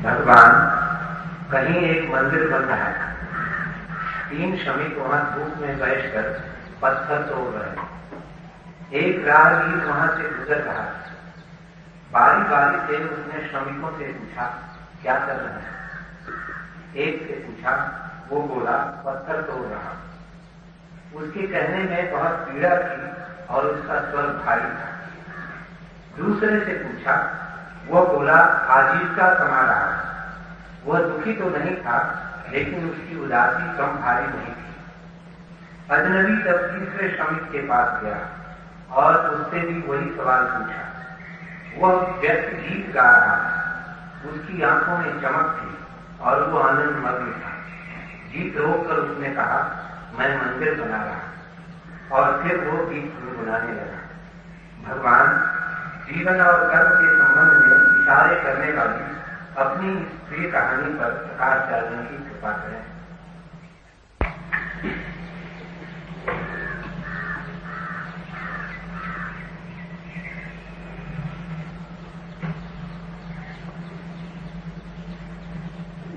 भगवान कहीं एक मंदिर बन रहा था। 3 श्रमिक वहां धूप में बैठकर पत्थर तोड़ रहे। एक राहगीर वहां से गुजर रहा। बारी बारी से उसने श्रमिकों से पूछा, क्या कर रहे हैं? एक से पूछा, वो बोला, पत्थर तोड़ रहा। उसके कहने में बहुत पीड़ा थी और उसका स्वर भारी था। दूसरे से पूछा, वो बोला, आजीविका कमा रहा। वह दुखी तो नहीं था, लेकिन उसकी उदासी कम भारी नहीं थी। अजनबी तब तीसरे श्रमिक के पास गया और उससे भी वही सवाल पूछा। वह व्यक्ति गीत गा रहा था। उसकी आंखों में चमक थी और वो आनंद मग्न था। गीत रोककर उसने कहा, मैं मंदिर बना रहा। और फिर वो गीत गुनगुनाने लगा। भगवान जीवन और कर्म के संबंध में इशारे करने वाली अपनी इस प्रिय कहानी पर प्रकाश डालने की कृपा करें।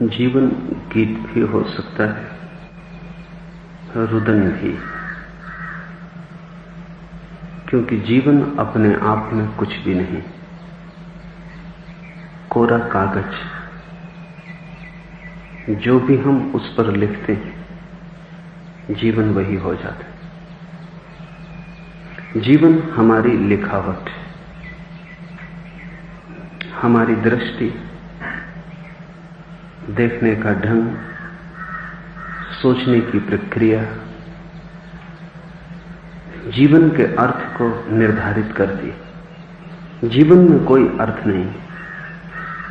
जीवन गीत भी हो सकता है, रुदन भी, क्योंकि जीवन अपने आप में कुछ भी नहीं। कोरा कागज, जो भी हम उस पर लिखते हैं, जीवन वही हो जाता है। जीवन हमारी लिखावट, हमारी दृष्टि, देखने का ढंग, सोचने की प्रक्रिया जीवन के अर्थ को निर्धारित करती है। जीवन में कोई अर्थ नहीं,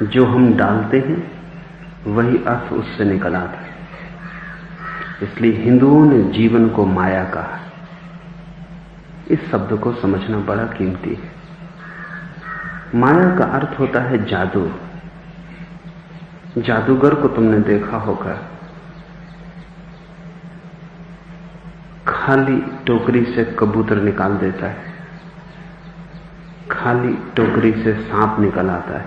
जो हम डालते हैं वही अर्थ उससे निकल आता है। इसलिए हिंदुओं ने जीवन को माया कहा। इस शब्द को समझना बड़ा कीमती है। माया का अर्थ होता है जादू। जादूगर को तुमने देखा होगा, खाली टोकरी से कबूतर निकाल देता है, खाली टोकरी से सांप निकल आता है।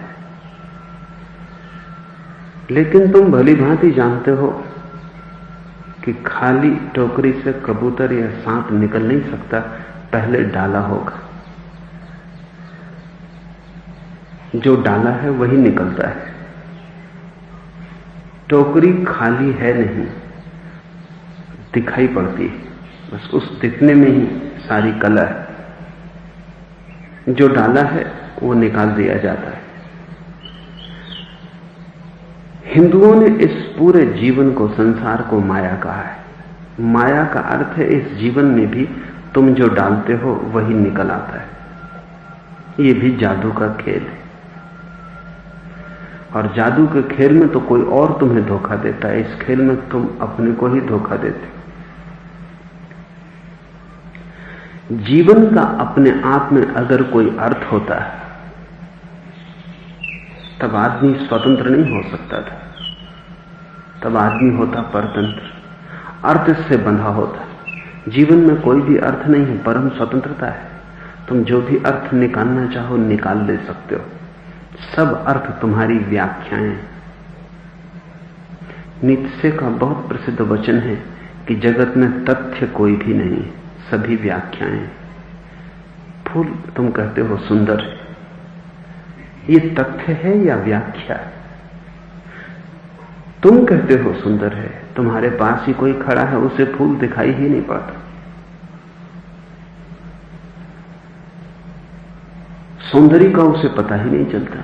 लेकिन तुम भली भांति जानते हो कि खाली टोकरी से कबूतर या सांप निकल नहीं सकता, पहले डाला होगा। जो डाला है वही निकलता है। टोकरी खाली है नहीं, दिखाई पड़ती है, बस उस दिखने में ही सारी कला है। जो डाला है वो निकाल दिया जाता है। हिंदुओं ने इस पूरे जीवन को, संसार को माया कहा है। माया का अर्थ है इस जीवन में भी तुम जो डालते हो वही निकल आता है। ये भी जादू का खेल है। और जादू के खेल में तो कोई और तुम्हें धोखा देता है, इस खेल में तुम अपने को ही धोखा देते। जीवन का अपने आप में अगर कोई अर्थ होता है, तब आदमी स्वतंत्र नहीं हो सकता था। तब आदमी होता परतंत्र, अर्थ से बंधा होता। जीवन में कोई भी अर्थ नहीं है, परम स्वतंत्रता है। तुम जो भी अर्थ निकालना चाहो निकाल ले सकते हो। सब अर्थ तुम्हारी व्याख्याएं। नीत्शे का बहुत प्रसिद्ध वचन है कि जगत में तथ्य कोई भी नहीं, सभी व्याख्याएं। फूल तुम कहते हो सुंदर है, ये तथ्य है या व्याख्या है? तुम कहते हो सुंदर है, तुम्हारे पास ही कोई खड़ा है, उसे फूल दिखाई ही नहीं पड़ता। सौंदर्य का उसे पता ही नहीं चलता।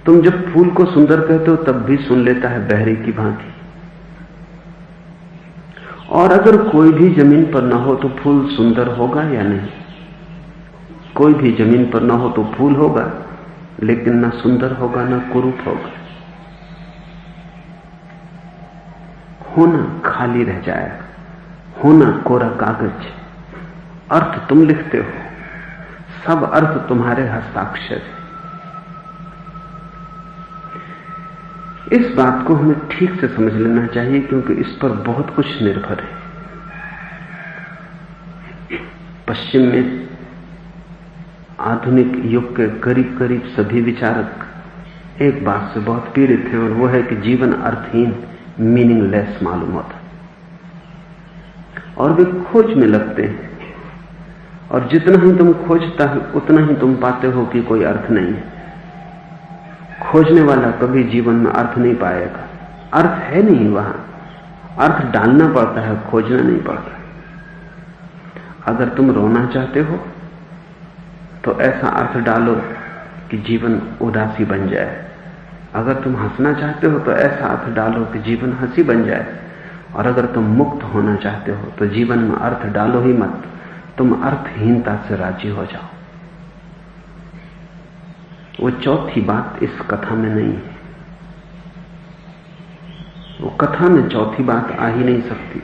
तुम जब फूल को सुंदर कहते हो तब भी सुन लेता है बहरे की भांति। और अगर कोई भी जमीन पर ना हो तो फूल सुंदर होगा या नहीं? कोई भी जमीन पर ना हो तो फूल होगा, लेकिन ना सुंदर होगा ना कुरूप होगा। होना खाली रह जाएगा, होना कोरा कागज। अर्थ तुम लिखते हो, सब अर्थ तुम्हारे हस्ताक्षर है। इस बात को हमें ठीक से समझ लेना चाहिए, क्योंकि इस पर बहुत कुछ निर्भर है। पश्चिम में आधुनिक युग के करीब करीब सभी विचारक एक बात से बहुत पीड़ित हैं, और वो है कि जीवन अर्थहीन, मीनिंगलेस मालूम होता, और वे खोज में लगते हैं। और जितना ही तुम खोजता है उतना ही तुम पाते हो कि कोई अर्थ नहीं है। खोजने वाला कभी जीवन में अर्थ नहीं पाएगा, अर्थ है नहीं वहां, अर्थ डालना पड़ता है, खोजना नहीं पड़ता। अगर तुम रोना चाहते हो तो ऐसा अर्थ डालो कि जीवन उदासी बन जाए। अगर तुम हंसना चाहते हो तो ऐसा अर्थ डालो कि जीवन हंसी बन जाए। और अगर तुम मुक्त होना चाहते हो तो जीवन में अर्थ डालो ही मत, तुम अर्थहीनता से राजी हो जाओ। वो चौथी बात इस कथा में नहीं है। वो कथा में चौथी बात आ ही नहीं सकती।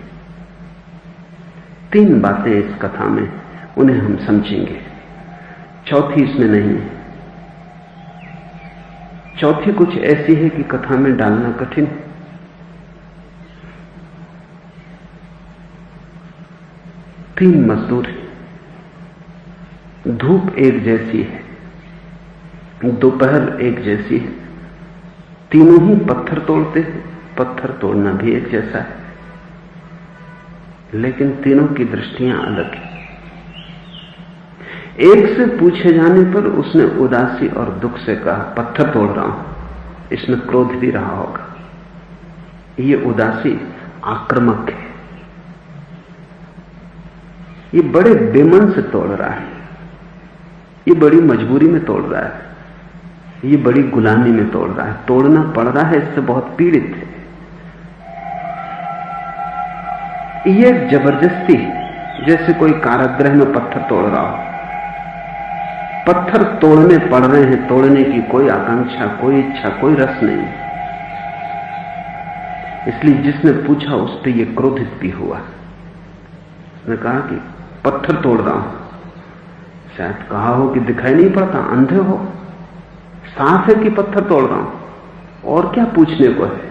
3 बातें इस कथा में, उन्हें हम समझेंगे, चौथी इसमें नहीं है। चौथी कुछ ऐसी है कि कथा में डालना कठिन है। तीन मजदूर हैं, धूप एक जैसी है, दोपहर एक जैसी है, तीनों ही पत्थर तोड़ते हैं, पत्थर तोड़ना भी एक जैसा है, लेकिन तीनों की दृष्टियां अलग हैं। एक से पूछे जाने पर उसने उदासी और दुख से कहा पत्थर तोड़ रहा हूं, इसमें क्रोध भी रहा होगा। ये उदासी आक्रामक है, ये बड़े बेमन से तोड़ रहा है, ये बड़ी मजबूरी में तोड़ रहा है, ये बड़ी गुलामी में तोड़ रहा है, तोड़ना पड़ रहा है, इससे बहुत पीड़ित है। ये जबरदस्ती, जैसे कोई कारागृह में पत्थर तोड़ रहा हो। पत्थर तोड़ने पड़ रहे हैं, तोड़ने की कोई आकांक्षा, कोई इच्छा, कोई रस नहीं। इसलिए जिसने पूछा उस पर यह क्रोधित भी हुआ। उसने कहा कि पत्थर तोड़ रहा हूं। शायद कहा हो कि दिखाई नहीं पड़ता, अंधे हो, साफ है कि पत्थर तोड़ रहा हूं, और क्या पूछने को है।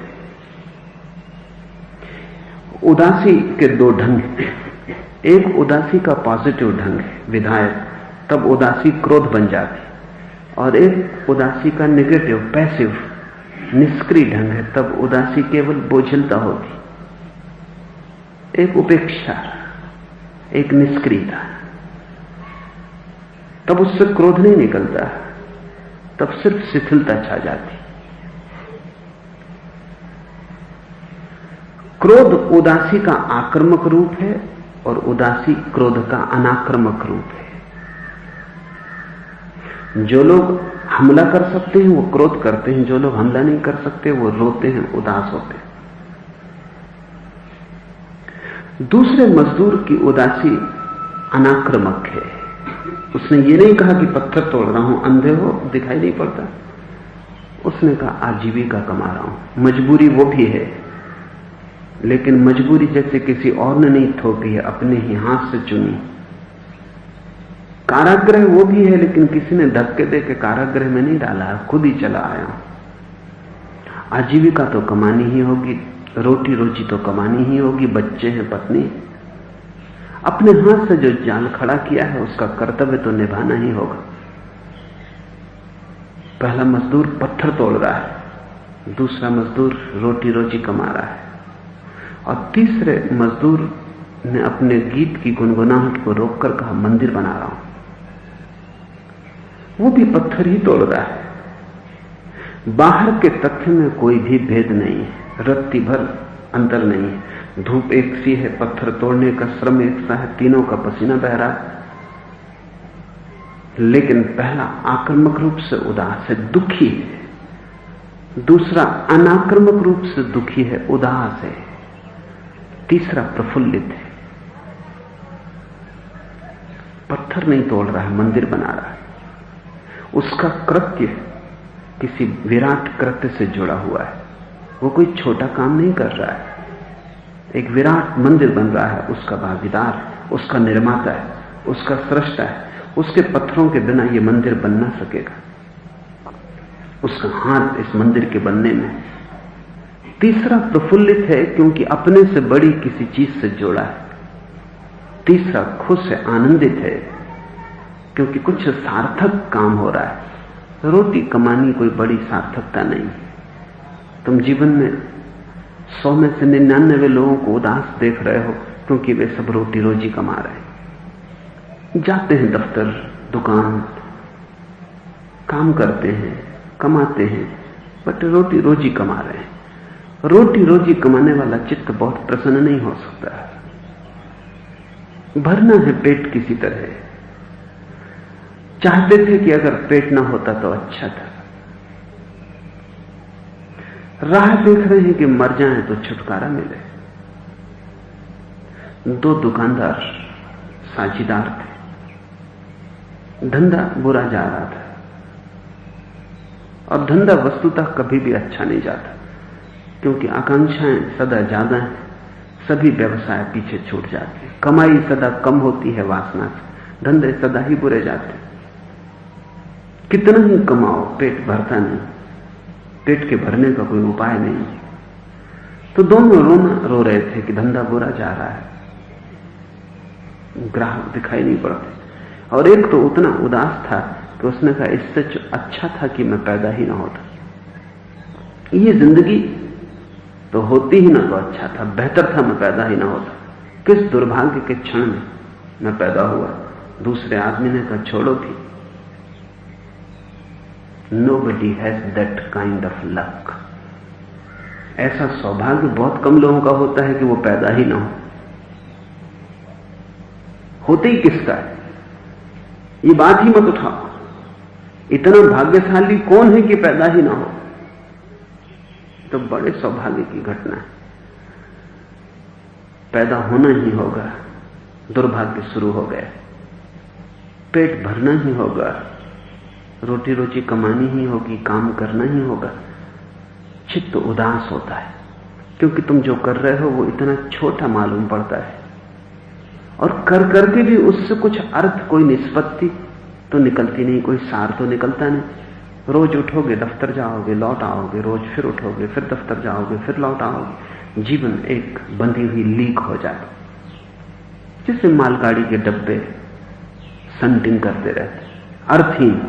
उदासी के 2 ढंग हैं। एक उदासी का पॉजिटिव ढंग है, विधायक, तब उदासी क्रोध बन जाती, और एक उदासी का नेगेटिव, पैसिव, निष्क्रिय ढंग है, तब उदासी केवल बोझलता होती। एक उपेक्षा, एक निष्क्रियता, तब उससे क्रोध नहीं निकलता, तब सिर्फ शिथिलता छा जाती। क्रोध उदासी का आक्रामक रूप है और उदासी क्रोध का अनाक्रामक रूप है। जो लोग हमला कर सकते हैं वो क्रोध करते हैं, जो लोग हमला नहीं कर सकते वो रोते हैं, उदास होते हैं। दूसरे मजदूर की उदासी अनाक्रामक है। उसने ये नहीं कहा कि पत्थर तोड़ रहा हूं, अंधे हो, दिखाई नहीं पड़ता। उसने कहा आजीविका कमा रहा हूं। मजबूरी वो भी है, लेकिन मजबूरी जैसे किसी और ने नहीं थोपी है, अपने ही हाथ से चुनी। कारागृह वो भी है, लेकिन किसी ने धक्के दे के कारागृह में नहीं डाला, खुद ही चला आया। आजीविका तो कमानी ही होगी, रोटी रोजी तो कमानी ही होगी, बच्चे हैं, पत्नी। अपने हाथ से जो जाल खड़ा किया है उसका कर्तव्य तो निभाना ही होगा। पहला मजदूर पत्थर तोड़ रहा है, दूसरा मजदूर रोटी रोजी कमा रहा है, और तीसरे मजदूर ने अपने गीत की गुनगुनाहट को रोककर कहा मंदिर बना रहा हूं। वो भी पत्थर ही तोड़ रहा है। बाहर के तथ्य में कोई भी भेद नहीं है, रत्ती भर अंतर नहीं है। धूप एक सी है, पत्थर तोड़ने का श्रम एक सा है, तीनों का पसीना बह रहा है। लेकिन पहला आक्रामक रूप से उदास है, दुखी है, दूसरा अनाक्रामक रूप से दुखी है, उदास है, तीसरा प्रफुल्लित है। पत्थर नहीं तोड़ रहा है, मंदिर बना रहा है। उसका कृत्य किसी विराट कृत्य से जुड़ा हुआ है, वो कोई छोटा काम नहीं कर रहा है। एक विराट मंदिर बन रहा है, उसका भागीदार, उसका निर्माता है, उसका सृष्टा है। उसके पत्थरों के बिना ये मंदिर बन ना सकेगा, उसका हाथ इस मंदिर के बनने में। तीसरा प्रफुल्लित है क्योंकि अपने से बड़ी किसी चीज से जोड़ा है। तीसरा खुश है, आनंदित है क्योंकि कुछ सार्थक काम हो रहा है। रोटी कमानी कोई बड़ी सार्थकता नहीं। तुम जीवन में 100 में से 99 लोगों को उदास देख रहे हो क्योंकि वे सब रोटी रोजी कमा रहे हैं, जाते हैं दफ्तर दुकान, काम करते हैं, कमाते हैं, बट रोटी रोजी कमा रहे हैं। रोटी रोजी कमाने वाला चित्त बहुत प्रसन्न नहीं हो सकता है। भरना है पेट किसी तरह। चाहते थे कि अगर पेट ना होता तो अच्छा था। राह देख रहे हैं कि मर जाएं तो छुटकारा मिले। 2 दुकानदार साझीदार थे। धंधा बुरा जा रहा था और धंधा वस्तुतः कभी भी अच्छा नहीं जाता, क्योंकि आकांक्षाएं सदा ज्यादा हैं, सभी व्यवसाय पीछे छूट जाते हैं, कमाई सदा कम होती है वासना से, धंधे सदा ही बुरे जाते हैं। कितना ही कमाओ पेट भरता नहीं, पेट के भरने का कोई उपाय नहीं। तो दोनों रो रहे थे कि धंधा बुरा जा रहा है, ग्राहक दिखाई नहीं पड़ते। और एक तो उतना उदास था कि उसने कहा इससे अच्छा था कि मैं पैदा ही ना होता। ये जिंदगी तो होती ही ना तो अच्छा था, बेहतर था मैं पैदा ही ना होता। किस दुर्भाग्य के क्षण में मैं पैदा हुआ। दूसरे आदमी ने कहा छोड़ो भी, nobody has that kind of luck। ऐसा सौभाग्य बहुत कम लोगों का होता है कि वो पैदा ही ना हो। होते ही किसका है, ये बात ही मत उठाओ। इतना भाग्यशाली कौन है कि पैदा ही ना हो? तो बड़े सौभाग्य की घटना है। पैदा होना ही होगा, दुर्भाग्य शुरू हो गया। पेट भरना ही होगा, रोटी रोजी कमानी ही होगी, काम करना ही होगा। चित्त उदास होता है क्योंकि तुम जो कर रहे हो वो इतना छोटा मालूम पड़ता है, और कर करके भी उससे कुछ अर्थ, कोई निष्पत्ति तो निकलती नहीं, कोई सार तो निकलता नहीं। रोज उठोगे, दफ्तर जाओगे, लौट आओगे, रोज फिर उठोगे, फिर दफ्तर जाओगे, फिर लौट आओगे। जीवन एक बंधी हुई लीक हो जाता, जिससे मालगाड़ी के डब्बे संटिंग करते रहते, अर्थहीन।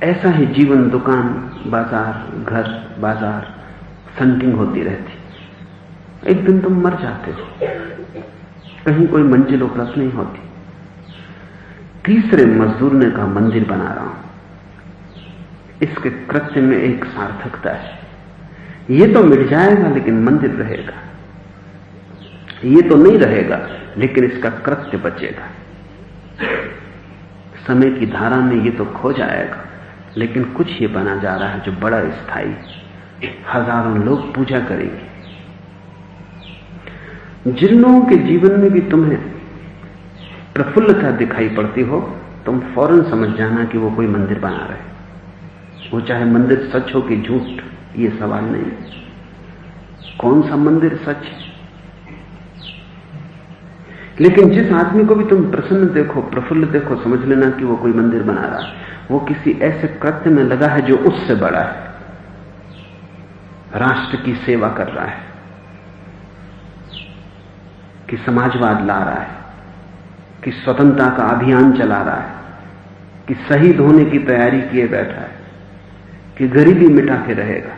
ऐसा ही जीवन, दुकान, बाजार, घर, बाजार, संटिंग होती रहती। एक दिन तुम मर जाते हो, कहीं कोई मंजिल उपलब्ध नहीं होती। तीसरे मजदूर ने कहा मंदिर बना रहा हूं। इसके कृत्य में एक सार्थकता है। ये तो मिट जाएगा लेकिन मंदिर रहेगा, ये तो नहीं रहेगा लेकिन इसका कृत्य बचेगा। समय की धारा में ये तो खो जाएगा लेकिन कुछ ये बना जा रहा है जो बड़ा स्थायी, हजारों लोग पूजा करेंगे। जिन लोगों के जीवन में भी तुम्हें प्रफुल्लता दिखाई पड़ती हो, तुम फौरन समझ जाना कि वो कोई मंदिर बना रहे। वो चाहे मंदिर सच हो कि झूठ, ये सवाल नहीं। कौन सा मंदिर सच है? लेकिन जिस आदमी को भी तुम प्रसन्न देखो, प्रफुल्ल देखो, समझ लेना कि वो कोई मंदिर बना रहा है। वो किसी ऐसे कृत्य में लगा है जो उससे बड़ा है। राष्ट्र की सेवा कर रहा है, कि समाजवाद ला रहा है, कि स्वतंत्रता का अभियान चला रहा है, कि शहीद होने की तैयारी किए बैठा है, कि गरीबी मिटा के रहेगा।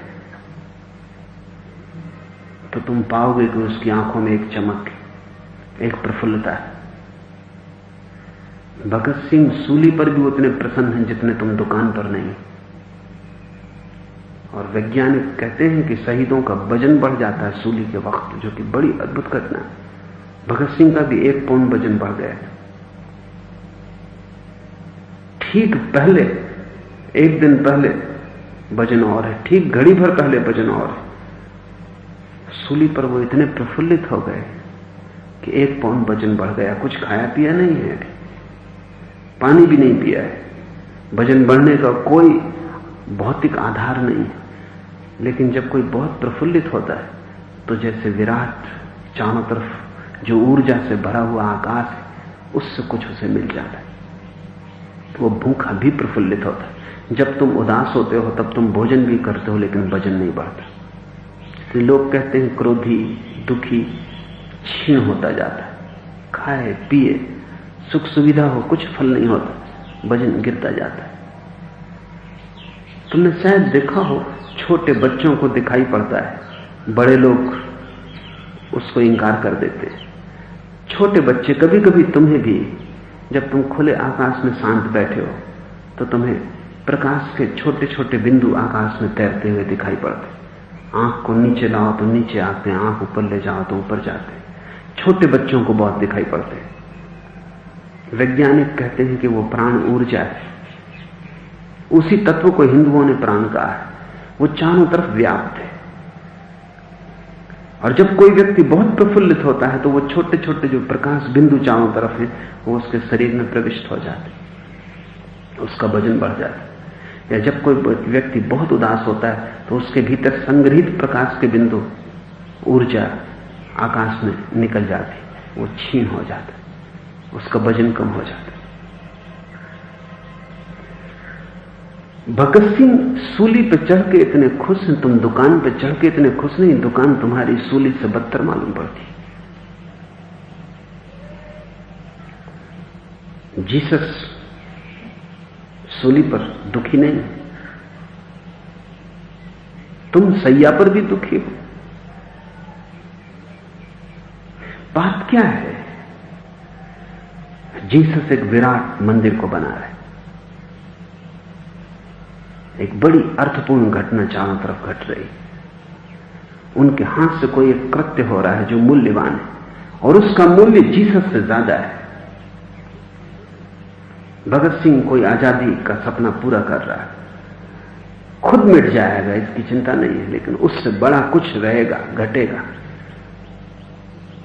तो तुम पाओगे कि उसकी आंखों में एक चमक, एक प्रफुल्लता है। भगत सिंह सूली पर भी उतने प्रसन्न हैं जितने तुम दुकान पर नहीं। और वैज्ञानिक कहते हैं कि शहीदों का वजन बढ़ जाता है सूली के वक्त, जो कि बड़ी अद्भुत घटना है। भगत सिंह का भी 1 पौंड वजन बढ़ गया। ठीक पहले, 1 दिन पहले वजन और है, ठीक घड़ी भर पहले वजन और है। सूली पर वो इतने प्रफुल्लित हो गए कि 1 पौंड वजन बढ़ गया। कुछ खाया पिया नहीं है, पानी भी नहीं पिया है, वजन बढ़ने का कोई भौतिक आधार नहीं है। लेकिन जब कोई बहुत प्रफुल्लित होता है तो जैसे विराट चारों तरफ जो ऊर्जा से भरा हुआ आकाश है, उससे कुछ उसे मिल जाता है। वो भूखा भी प्रफुल्लित होता है। जब तुम उदास होते हो तब तुम भोजन भी करते हो लेकिन वजन नहीं बढ़ता। तो लोग कहते हैं क्रोधी, दुखी क्षीण होता जाता है। खाए पिए, सुख सुविधा हो, कुछ फल नहीं होता, वजन गिरता जाता है। तुमने शायद देखा हो, छोटे बच्चों को दिखाई पड़ता है, बड़े लोग उसको इंकार कर देते। छोटे बच्चे, कभी कभी तुम्हें भी, जब तुम खुले आकाश में शांत बैठे हो तो तुम्हें प्रकाश के छोटे छोटे बिंदु आकाश में तैरते हुए दिखाई पड़ते। आंख को नीचे लाओ तो नीचे आते, आंख ऊपर ले जाओ तो ऊपर जाते। छोटे बच्चों को बहुत दिखाई पड़ते हैं। वैज्ञानिक कहते हैं कि वो प्राण ऊर्जा है। उसी तत्व को हिंदुओं ने प्राण कहा है। वो चारों तरफ व्याप्त है, और जब कोई व्यक्ति बहुत प्रफुल्लित होता है तो वो छोटे छोटे जो प्रकाश बिंदु चारों तरफ हैं वो उसके शरीर में प्रविष्ट हो जाते, उसका वजन बढ़ जाता है। या जब कोई व्यक्ति बहुत उदास होता है तो उसके भीतर संग्रहित प्रकाश के बिंदु, ऊर्जा आकाश में निकल जाती, वो क्षीण हो जाता, उसका वजन कम हो जाता। भगत सिंह सूली पे चढ़ के इतने खुश हैं, तुम दुकान पे चढ़ के इतने खुश नहीं। दुकान तुम्हारी सूली से बदतर मालूम पड़ती। जीसस सूली पर दुखी नहीं, तुम सैया पर भी दुखी हो। बात क्या है? जीसस एक विराट मंदिर को बना रहे, एक बड़ी अर्थपूर्ण घटना चारों तरफ घट रही। उनके हाथ से कोई एक कृत्य हो रहा है जो मूल्यवान है, और उसका मूल्य जीसस से ज्यादा है। भगत सिंह कोई आजादी का सपना पूरा कर रहा है, खुद मिट जाएगा इसकी चिंता नहीं है, लेकिन उससे बड़ा कुछ रहेगा, घटेगा।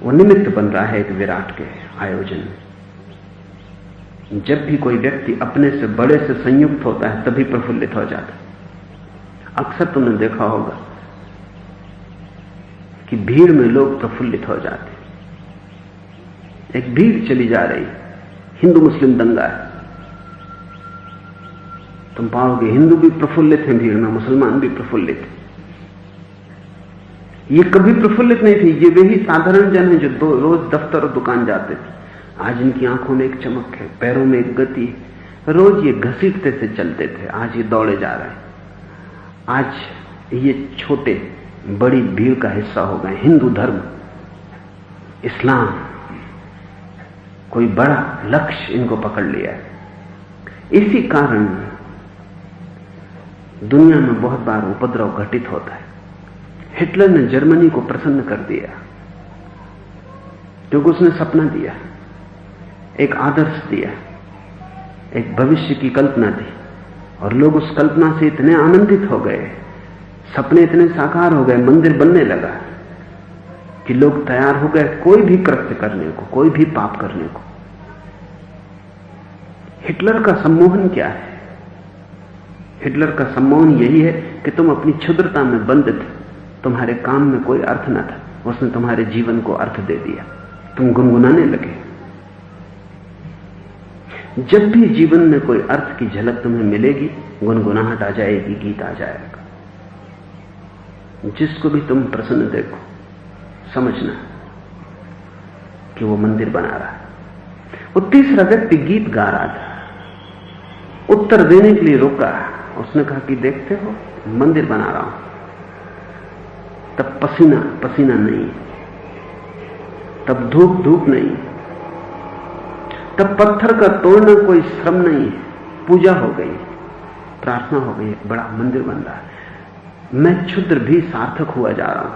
वो निमित्त बन रहा है एक विराट के आयोजन में। जब भी कोई व्यक्ति अपने से बड़े से संयुक्त होता है तभी प्रफुल्लित हो जाता है। अक्सर तुमने देखा होगा कि भीड़ में लोग प्रफुल्लित हो जाते। एक भीड़ चली जा रही, हिंदू मुस्लिम दंगा है, तुम पाओगे हिंदू भी प्रफुल्लित हैं भीड़ में, मुसलमान भी प्रफुल्लित हैं। ये कभी प्रफुल्लित नहीं थे। ये वही साधारण जन है जो रोज दफ्तर और दुकान जाते थे। आज इनकी आंखों में एक चमक है, पैरों में एक गति है। रोज ये घसीटते से चलते थे, आज ये दौड़े जा रहे हैं। आज ये छोटे बड़ी भीड़ का हिस्सा हो गए। हिंदू धर्म, इस्लाम, कोई बड़ा लक्ष्य इनको पकड़ लिया है। इसी कारण दुनिया में बहुत बार उपद्रव घटित होता है। हिटलर ने जर्मनी को प्रसन्न कर दिया क्योंकि उसने सपना दिया, एक आदर्श दिया, एक भविष्य की कल्पना दी, और लोग उस कल्पना से इतने आनंदित हो गए, सपने इतने साकार हो गए, मंदिर बनने लगा कि लोग तैयार हो गए कोई भी कृत्य करने को, कोई भी पाप करने को। हिटलर का सम्मोहन क्या है? हिटलर का सम्मोहन यही है कि तुम अपनी क्षुद्रता में बंद थे, तुम्हारे काम में कोई अर्थ न था, उसने तुम्हारे जीवन को अर्थ दे दिया, तुम गुनगुनाने लगे। जब भी जीवन में कोई अर्थ की झलक तुम्हें मिलेगी, गुनगुनाहट आ जाएगी, गीत आ जाएगा। जिसको भी तुम प्रसन्न देखो, समझना कि वो मंदिर बना रहा है। वो तीसरा व्यक्ति गीत गा रहा था, उत्तर देने के लिए रुका। उसने कहा कि देखते हो मंदिर बना रहा हूं। तब पसीना पसीना नहीं, तब धूप धूप नहीं, तब पत्थर का तोड़ना कोई श्रम नहीं। पूजा हो गई, प्रार्थना हो गई, बड़ा मंदिर बन रहा है। मैं क्षुद्र भी सार्थक हुआ जा रहा हूं।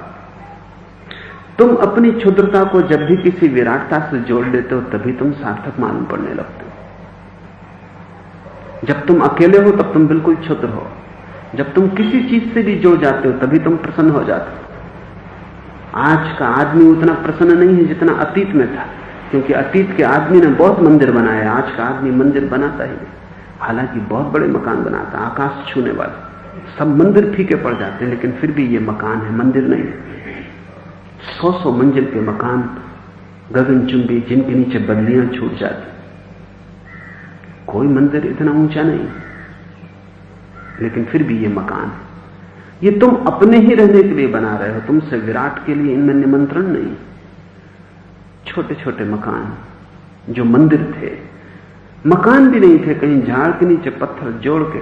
तुम अपनी क्षुद्रता को जब भी किसी विराटता से जोड़ लेते हो तभी तुम सार्थक मालूम पड़ने लगते हो। जब तुम अकेले हो तब तुम बिल्कुल क्षुद्र हो। जब तुम किसी चीज से भी जुड़ जाते हो तभी तुम प्रसन्न हो जाते हो। आज का आदमी उतना प्रसन्न नहीं है जितना अतीत में था, क्योंकि अतीत के आदमी ने बहुत मंदिर बनाए। आज का आदमी मंदिर बनाता ही नहीं, हालांकि बहुत बड़े मकान बनाता, आकाश छूने वाले। सब मंदिर फीके पड़ जाते हैं, लेकिन फिर भी ये मकान है, मंदिर नहीं है। 100-100 मंजिल के मकान गगनचुंबी, जिनके नीचे बदलियां छूट जाती। कोई मंदिर इतना ऊंचा नहीं, लेकिन फिर भी ये मकान है। ये तुम अपने ही रहने के लिए बना रहे हो, तुमसे विराट के लिए इनमें निमंत्रण नहीं। छोटे छोटे मकान जो मंदिर थे, मकान भी नहीं थे, कहीं झाड़ के नीचे पत्थर जोड़ के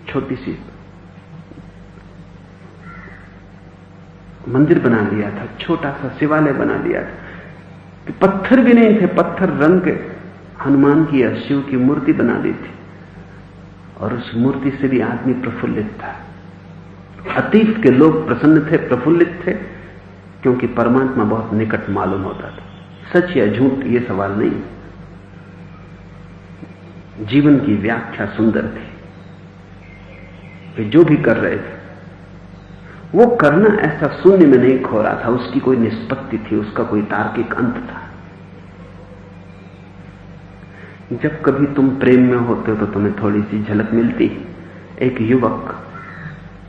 छोटी सी मंदिर बना लिया था, छोटा सा शिवालय बना लिया था कि पत्थर भी नहीं थे, पत्थर रंग के हनुमान की या शिव की मूर्ति बना दी थी, और उस मूर्ति से भी आदमी प्रफुल्लित था। अतीत के लोग प्रसन्न थे, प्रफुल्लित थे, क्योंकि परमात्मा बहुत निकट मालूम होता था। सच या झूठ ये सवाल नहीं, जीवन की व्याख्या सुंदर थी कि जो भी कर रहे थे वो करना ऐसा शून्य में नहीं खो रहा था, उसकी कोई निष्पत्ति थी, उसका कोई तार्किक अंत था। जब कभी तुम प्रेम में होते हो तो तुम्हें थोड़ी सी झलक मिलती। एक युवक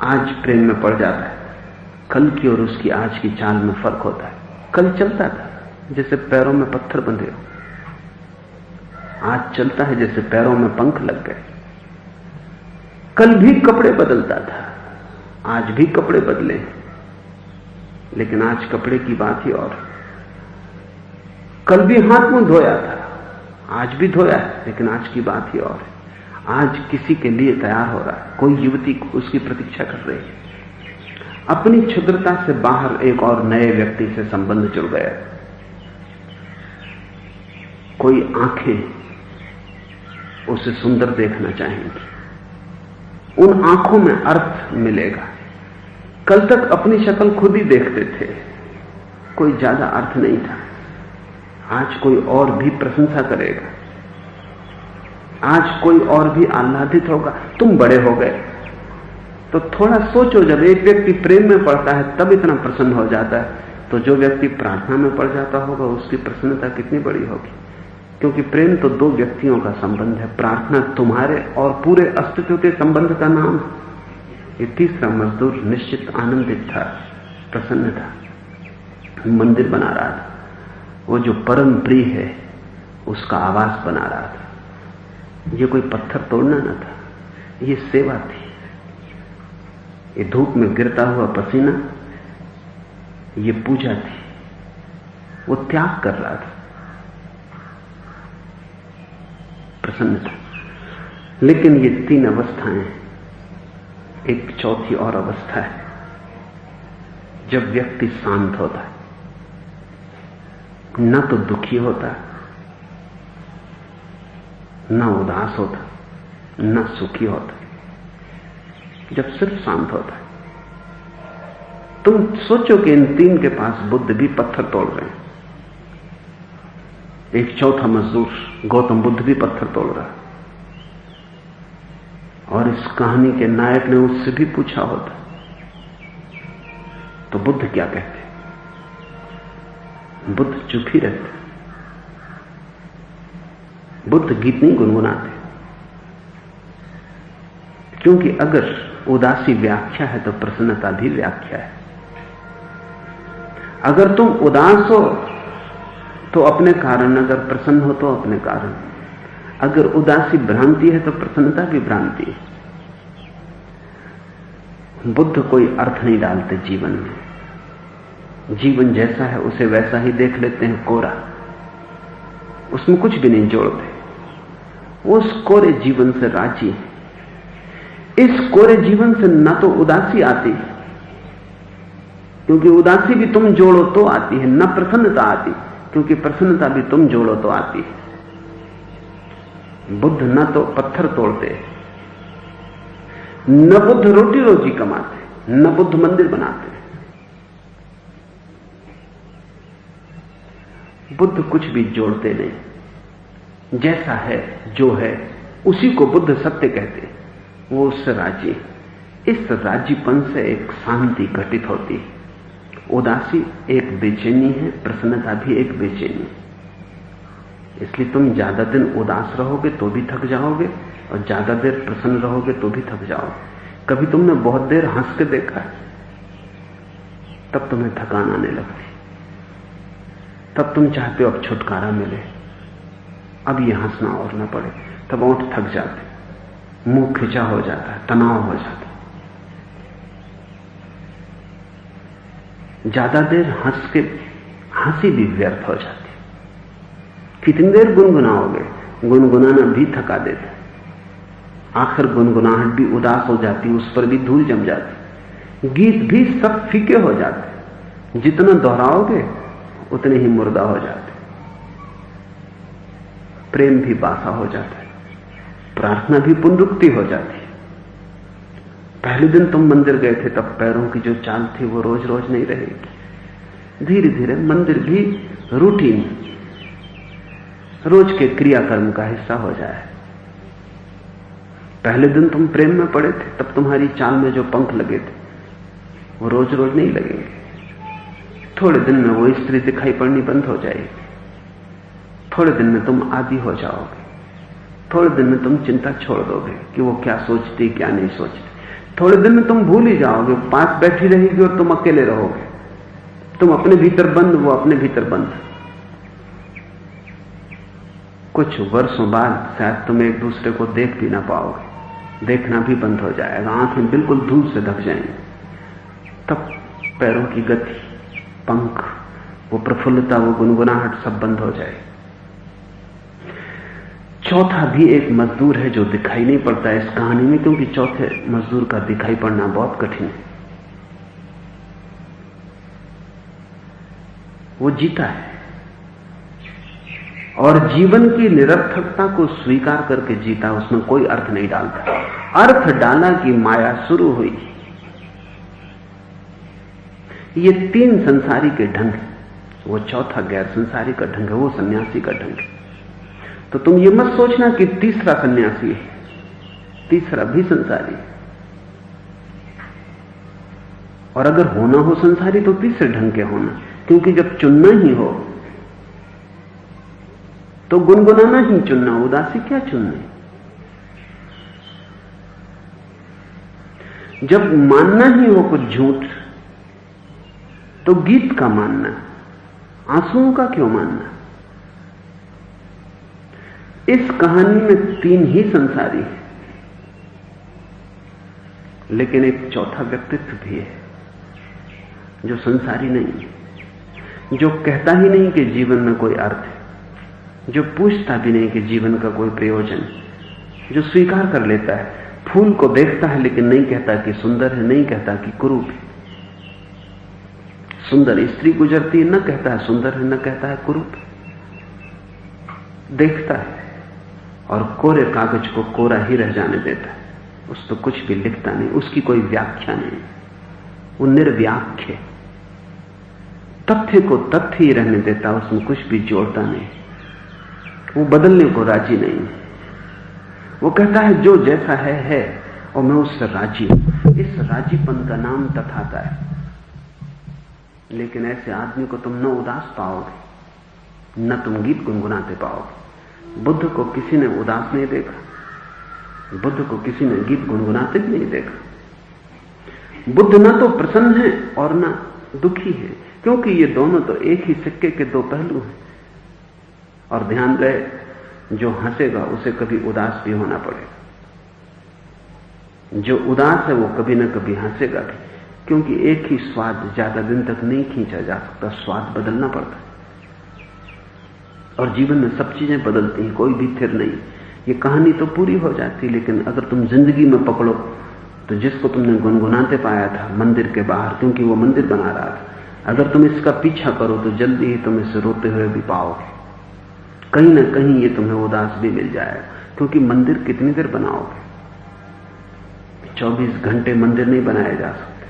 आज प्रेम में पड़ जाता है, कल की और उसकी आज की चाल में फर्क होता है। कल चलता था जैसे पैरों में पत्थर बंधे हो, आज चलता है जैसे पैरों में पंख लग गए। कल भी कपड़े बदलता था, आज भी कपड़े बदले, लेकिन आज कपड़े की बात ही और। कल भी हाथ मुंह धोया था, आज भी धोया है, लेकिन आज की बात ही और है। आज किसी के लिए तैयार हो रहा है, कोई युवती उसकी प्रतीक्षा कर रही है। अपनी क्षुद्रता से बाहर एक और नए व्यक्ति से संबंध जुड़ गया। कोई आंखें उसे सुंदर देखना चाहेंगी, उन आंखों में अर्थ मिलेगा। कल तक अपनी शक्ल खुद ही देखते थे, कोई ज्यादा अर्थ नहीं था। आज कोई और भी प्रशंसा करेगा, आज कोई और भी आह्लादित होगा। तुम बड़े हो गए, तो थोड़ा सोचो, जब एक व्यक्ति प्रेम में पड़ता है तब इतना प्रसन्न हो जाता है, तो जो व्यक्ति प्रार्थना में पड़ जाता होगा उसकी प्रसन्नता कितनी बड़ी होगी। क्योंकि प्रेम तो दो व्यक्तियों का संबंध है, प्रार्थना तुम्हारे और पूरे अस्तित्व के संबंध का नाम है। ये तीसरा मजदूर निश्चित आनंदित था, प्रसन्न था, मंदिर बना रहा था। वो जो परम प्रिय है उसका आवास बना रहा था। ये कोई पत्थर तोड़ना न था, ये सेवा थी। ये धूप में गिरता हुआ पसीना, ये पूजा थी। वो त्याग कर रहा था, प्रसन्न था। लेकिन ये तीन अवस्थाएं, एक चौथी और अवस्था है जब व्यक्ति शांत होता है, न तो दुखी होता, न उदास होता, न सुखी होता, जब सिर्फ शांत होता है। तुम सोचो कि इन तीन के पास बुद्ध भी पत्थर तोड़ रहे हैं। एक चौथा मजदूर गौतम बुद्ध भी पत्थर तोड़ रहा है, और इस कहानी के नायक ने उससे भी पूछा होता तो बुद्ध क्या कहते? बुद्ध चुप ही रहते। बुद्ध गीत नहीं गुनगुनाते, क्योंकि अगर उदासी व्याख्या है तो प्रसन्नता भी व्याख्या है। अगर तुम उदास हो तो अपने कारण, अगर प्रसन्न हो तो अपने कारण। अगर उदासी भ्रांति है तो प्रसन्नता भी भ्रांति है। बुद्ध कोई अर्थ नहीं डालते जीवन में। जीवन जैसा है उसे वैसा ही देख लेते हैं, कोरा, उसमें कुछ भी नहीं जोड़ते। वो उस कोरे जीवन से राजी है। इस कोरे जीवन से न तो उदासी आती, क्योंकि उदासी भी तुम जोड़ो तो आती है, न प्रसन्नता आती, क्योंकि प्रसन्नता भी तुम जोड़ो तो आती है। बुद्ध न तो पत्थर तोड़ते, न बुद्ध रोटी रोजी कमाते, न बुद्ध मंदिर बनाते। बुद्ध कुछ भी जोड़ते नहीं, जैसा है जो है उसी को बुद्ध सत्य कहते। वो उससे राजी। इस राजीपन से एक शांति घटित होती है। उदासी एक बेचैनी है, प्रसन्नता भी एक बेचैनी। इसलिए तुम ज्यादा दिन उदास रहोगे तो भी थक जाओगे, और ज्यादा देर प्रसन्न रहोगे तो भी थक जाओगे। कभी तुमने बहुत देर हंस के देखा है, तब तुम्हें थकान आने लगती, तब तुम चाहते हो अब छुटकारा मिले, अब ये हंसना और ना पड़े, तब ओंठ थक जाते, मुंह खिंचा हो जाता है, तनाव हो जाता है। ज्यादा देर हंस के हंसी भी व्यर्थ हो जाती। कितनी देर गुनगुनाओगे? गुनगुनाना भी थका देता। आखिर गुनगुनाहट भी उदास हो जाती, उस पर भी धूल जम जाती। गीत भी सब फीके हो जाते। जितना दोहराओगे उतने ही मुर्दा हो जाते, प्रेम भी बासा हो जाता है, प्रार्थना भी पुनरुक्ति हो जाती है। पहले दिन तुम मंदिर गए थे तब पैरों की जो चाल थी वो रोज रोज नहीं रहेगी। धीरे धीरे मंदिर भी रूटीन, रोज के क्रियाकर्म का हिस्सा हो जाए। पहले दिन तुम प्रेम में पड़े थे तब तुम्हारी चाल में जो पंख लगे थे वो रोज रोज नहीं लगेंगे। थोड़े दिन में वो स्त्री दिखाई पड़नी बंद हो जाएगी। थोड़े दिन में तुम आदी हो जाओगे। थोड़े दिन में तुम चिंता छोड़ दोगे कि वो क्या सोचती क्या नहीं सोचती। थोड़े दिन में तुम भूल ही जाओगे, पास बैठी रहेगी और तुम अकेले रहोगे। तुम अपने भीतर बंद, वो अपने भीतर बंद। कुछ वर्षों बाद शायद तुम एक दूसरे को देख भी ना पाओगे, देखना भी बंद हो जाएगा, आंखें बिल्कुल धूल से ढक जाएंगी। तब पैरों की गति, पंख, वो प्रफुल्लता, वो गुनगुनाहट सब बंद हो जाए। चौथा भी एक मजदूर है जो दिखाई नहीं पड़ता इस कहानी में, क्योंकि चौथे मजदूर का दिखाई पड़ना बहुत कठिन है। वो जीता है और जीवन की निरर्थकता को स्वीकार करके जीता, उसमें कोई अर्थ नहीं डालता। अर्थ डाला कि माया शुरू हुई। ये तीन संसारी के ढंग है, वो चौथा गैर संसारी का ढंग है, वो सन्यासी का ढंग है। तो तुम ये मत सोचना कि तीसरा सन्यासी है, तीसरा भी संसारी है। और अगर होना हो संसारी तो तीसरे ढंग के होना, क्योंकि जब चुनना ही हो तो गुनगुनाना ही चुनना, उदासी क्या चुननी। जब मानना ही हो कुछ झूठ तो गीत का मानना, आंसुओं का क्यों मानना। इस कहानी में तीन ही संसारी है, लेकिन एक चौथा व्यक्तित्व भी है जो संसारी नहीं, जो कहता ही नहीं कि जीवन में कोई अर्थ है, जो पूछता भी नहीं कि जीवन का कोई प्रयोजन, जो स्वीकार कर लेता है। फूल को देखता है लेकिन नहीं कहता कि सुंदर है, नहीं कहता कि कुरूप है। सुंदर स्त्री गुजरती है, न कहता है सुंदर है, न कहता है कुरूप है। देखता है और कोरे कागज को कोरा ही रह जाने देता है, उस तो कुछ भी लिखता नहीं, उसकी कोई व्याख्या नहीं, वो निर्व्याख्य। तथ्य को तथ्य ही रहने देता, उसमें कुछ भी जोड़ता नहीं, वो बदलने को राजी नहीं। वो कहता है जो जैसा है और मैं उससे राजी हूं। इस राजीपन का नाम तथाता है। लेकिन ऐसे आदमी को तुम न उदास पाओगे, न तुम गीत गुनगुनाते पाओगे। बुद्ध को किसी ने उदास नहीं देखा, बुद्ध को किसी ने गीत गुनगुनाते भी नहीं देखा। बुद्ध न तो प्रसन्न है और न दुखी है, क्योंकि ये दोनों तो एक ही सिक्के के दो पहलू हैं। और ध्यान रहे, जो हंसेगा उसे कभी उदास भी होना पड़ेगा। जो उदास है वो कभी न कभी हंसेगा भी, क्योंकि एक ही स्वाद ज्यादा दिन तक नहीं खींचा जा सकता, स्वाद बदलना पड़ता है। और जीवन में सब चीजें बदलती हैं, कोई भी स्थिर नहीं। ये कहानी तो पूरी हो जाती, लेकिन अगर तुम जिंदगी में पकड़ो तो जिसको तुमने गुनगुनाते पाया था मंदिर के बाहर, क्योंकि वो मंदिर बना रहा था, अगर तुम इसका पीछा करो तो जल्दी ही तुम इसे रोते हुए भी पाओगे। कहीं ना कहीं ये तुम्हें उदास भी मिल जाएगा, क्योंकि मंदिर कितनी देर बनाओगे। 24 घंटे मंदिर नहीं बनाए जा सकते।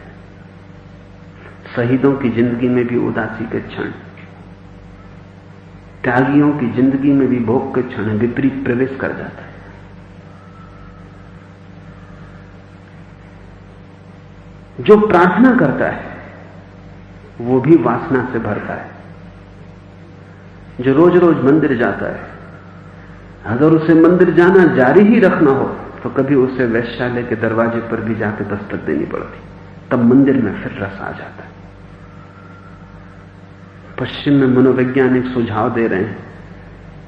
शहीदों की जिंदगी में भी उदासी के क्षण, त्यागियों की जिंदगी में भी भोग के क्षण विपरीत प्रवेश कर जाता है। जो प्रार्थना करता है वो भी वासना से भरता है। जो रोज रोज मंदिर जाता है, अगर उसे मंदिर जाना जारी ही रखना हो तो कभी उसे वैश्यालय के दरवाजे पर भी जाकर दस्तक देनी पड़ती, तब मंदिर में फिर रस आ जाता है। पश्चिम में मनोवैज्ञानिक सुझाव दे रहे हैं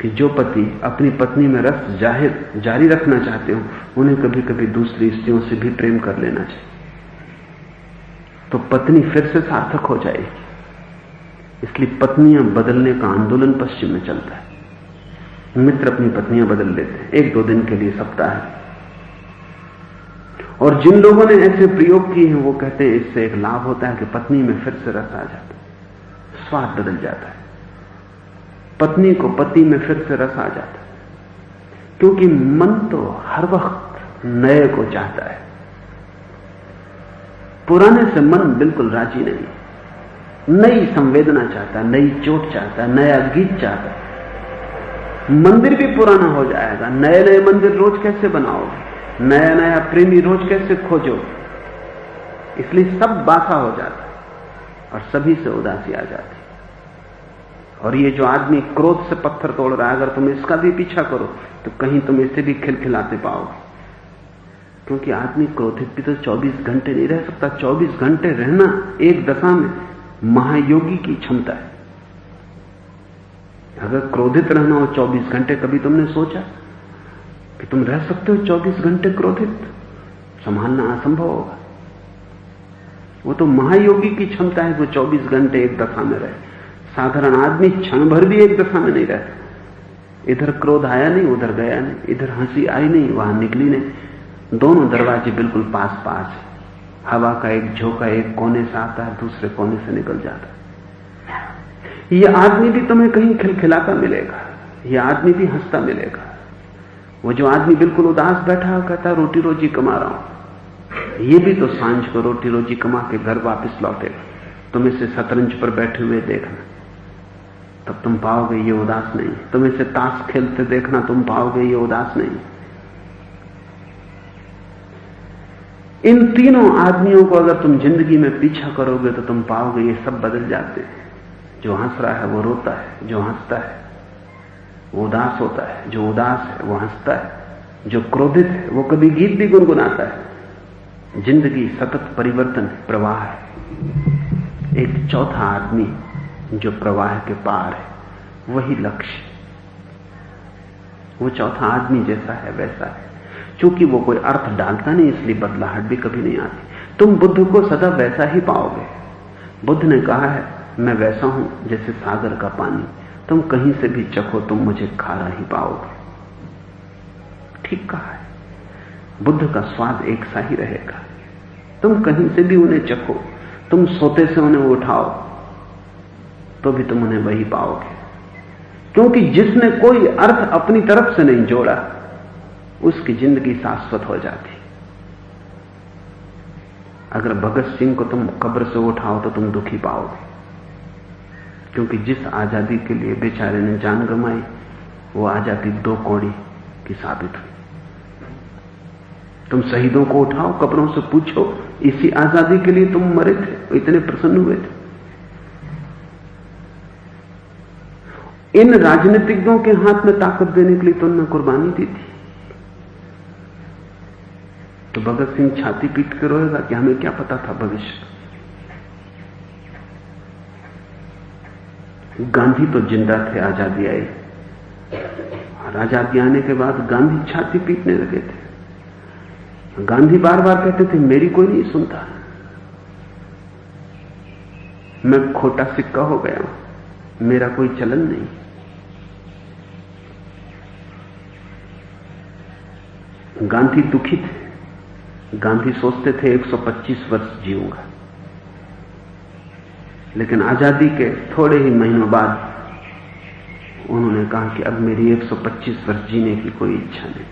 कि जो पति अपनी पत्नी में रस जारी रखना चाहते हो, उन्हें कभी कभी दूसरी स्त्रियों से भी प्रेम कर लेना चाहिए, तो पत्नी फिर से सार्थक हो जाएगी। इसलिए पत्नियां बदलने का आंदोलन पश्चिम में चलता है। मित्र अपनी पत्नियां बदल लेते हैं 1-2 दिन के लिए, सप्ताह। और जिन लोगों ने ऐसे प्रयोग किए हैं वो कहते हैं इससे एक लाभ होता है कि पत्नी में फिर से रस आ जाता है। स्वाद बदल जाता है, पत्नी को पति में फिर से रस आ जाता है, क्योंकि मन तो हर वक्त नए को चाहता है। पुराने से मन बिल्कुल राजी नहीं, नई संवेदना चाहता है, नई चोट चाहता है, नया गीत चाहता है। मंदिर भी पुराना हो जाएगा, नए नए मंदिर रोज कैसे बनाओगे, नया नया प्रेमी रोज कैसे खोजो, इसलिए सब बासा हो जाता है और सभी से उदासी आ जाती है। और ये जो आदमी क्रोध से पत्थर तोड़ रहा है, अगर तुम इसका भी पीछा करो तो कहीं तुम इससे भी खिलखिलाते पाओगे, क्योंकि आदमी क्रोधित भी तो 24 घंटे नहीं रह सकता। 24 घंटे रहना एक दशा में महायोगी की क्षमता है। अगर क्रोधित रहना हो 24 घंटे, कभी तुमने सोचा कि तुम रह सकते हो 24 घंटे क्रोधित? संभालना असंभव होगा। वो तो महायोगी की क्षमता है, वो 24 घंटे एक दशा में रहे। साधारण आदमी क्षण भर भी एक दशा में नहीं रहता। इधर क्रोध आया नहीं, उधर गया नहीं, इधर हंसी आई नहीं, वहां निकली नहीं। दोनों दरवाजे बिल्कुल पास पास है। हवा का एक झोंका एक कोने से आता है, दूसरे कोने से निकल जाता है। ये आदमी भी तुम्हें कहीं खिलखिलाता मिलेगा, ये आदमी भी हंसता मिलेगा। वो जो आदमी बिल्कुल उदास बैठा कहता रोटी रोजी कमा रहा हूं, ये भी तो सांझ को रोटी रोजी कमा के घर वापस लौटेगा। तुम इसे शतरंज पर बैठे हुए देखना, तब तुम पाओगे ये उदास नहीं। तुम इसे ताश खेलते देखना, तुम पाओगे ये उदास नहीं। इन तीनों आदमियों को अगर तुम जिंदगी में पीछा करोगे तो तुम पाओगे ये सब बदल जाते हैं। जो हंस रहा है वो रोता है, जो हंसता है वो उदास होता है, जो उदास है वो हंसता है, जो क्रोधित है वो कभी गीत भी गुनगुनाता है। जिंदगी सतत परिवर्तन प्रवाह है। एक चौथा आदमी जो प्रवाह के पार है, वही लक्ष्य। वो चौथा आदमी जैसा है वैसा है। क्योंकि वो कोई अर्थ डालता नहीं, इसलिए बदलाहट भी कभी नहीं आती। तुम बुद्ध को सदा वैसा ही पाओगे। बुद्ध ने कहा है मैं वैसा हूं जैसे सागर का पानी, तुम कहीं से भी चखो तुम मुझे खारा ही पाओगे। ठीक कहा है। बुद्ध का स्वाद एक सा ही रहेगा। तुम कहीं से भी उन्हें चखो, तुम सोते से उन्हें उठाओ तो भी तुम उन्हें वही पाओगे। क्योंकि जिसने कोई अर्थ अपनी तरफ से नहीं जोड़ा, उसकी जिंदगी शाश्वत हो जाती। अगर भगत सिंह को तुम कब्र से उठाओ तो तुम दुखी पाओगे, क्योंकि जिस आजादी के लिए बेचारे ने जान गंवाई, वो आजादी 2 कौड़ी की साबित हुई। तुम शहीदों को उठाओ, कब्रों से पूछो इसी आजादी के लिए तुम मरे थे, इतने प्रसन्न हुए थे। इन राजनीतिज्ञों के हाथ में ताकत देने के लिए तुमने कुर्बानी दी थी। तो भगत सिंह छाती पीट के रोएगा कि हमें क्या पता था भविष्य। गांधी तो जिंदा थे, आजादी आई, और आजादी आने के बाद गांधी छाती पीटने लगे थे। गांधी बार बार कहते थे मेरी कोई नहीं सुनता, मैं खोटा सिक्का हो गया हूं, मेरा कोई चलन नहीं। गांधी दुखी थे। गांधी सोचते थे 125 वर्ष जीऊंगा, लेकिन आजादी के थोड़े ही महीनों बाद उन्होंने कहा कि अब मेरी 125 वर्ष जीने की कोई इच्छा नहीं।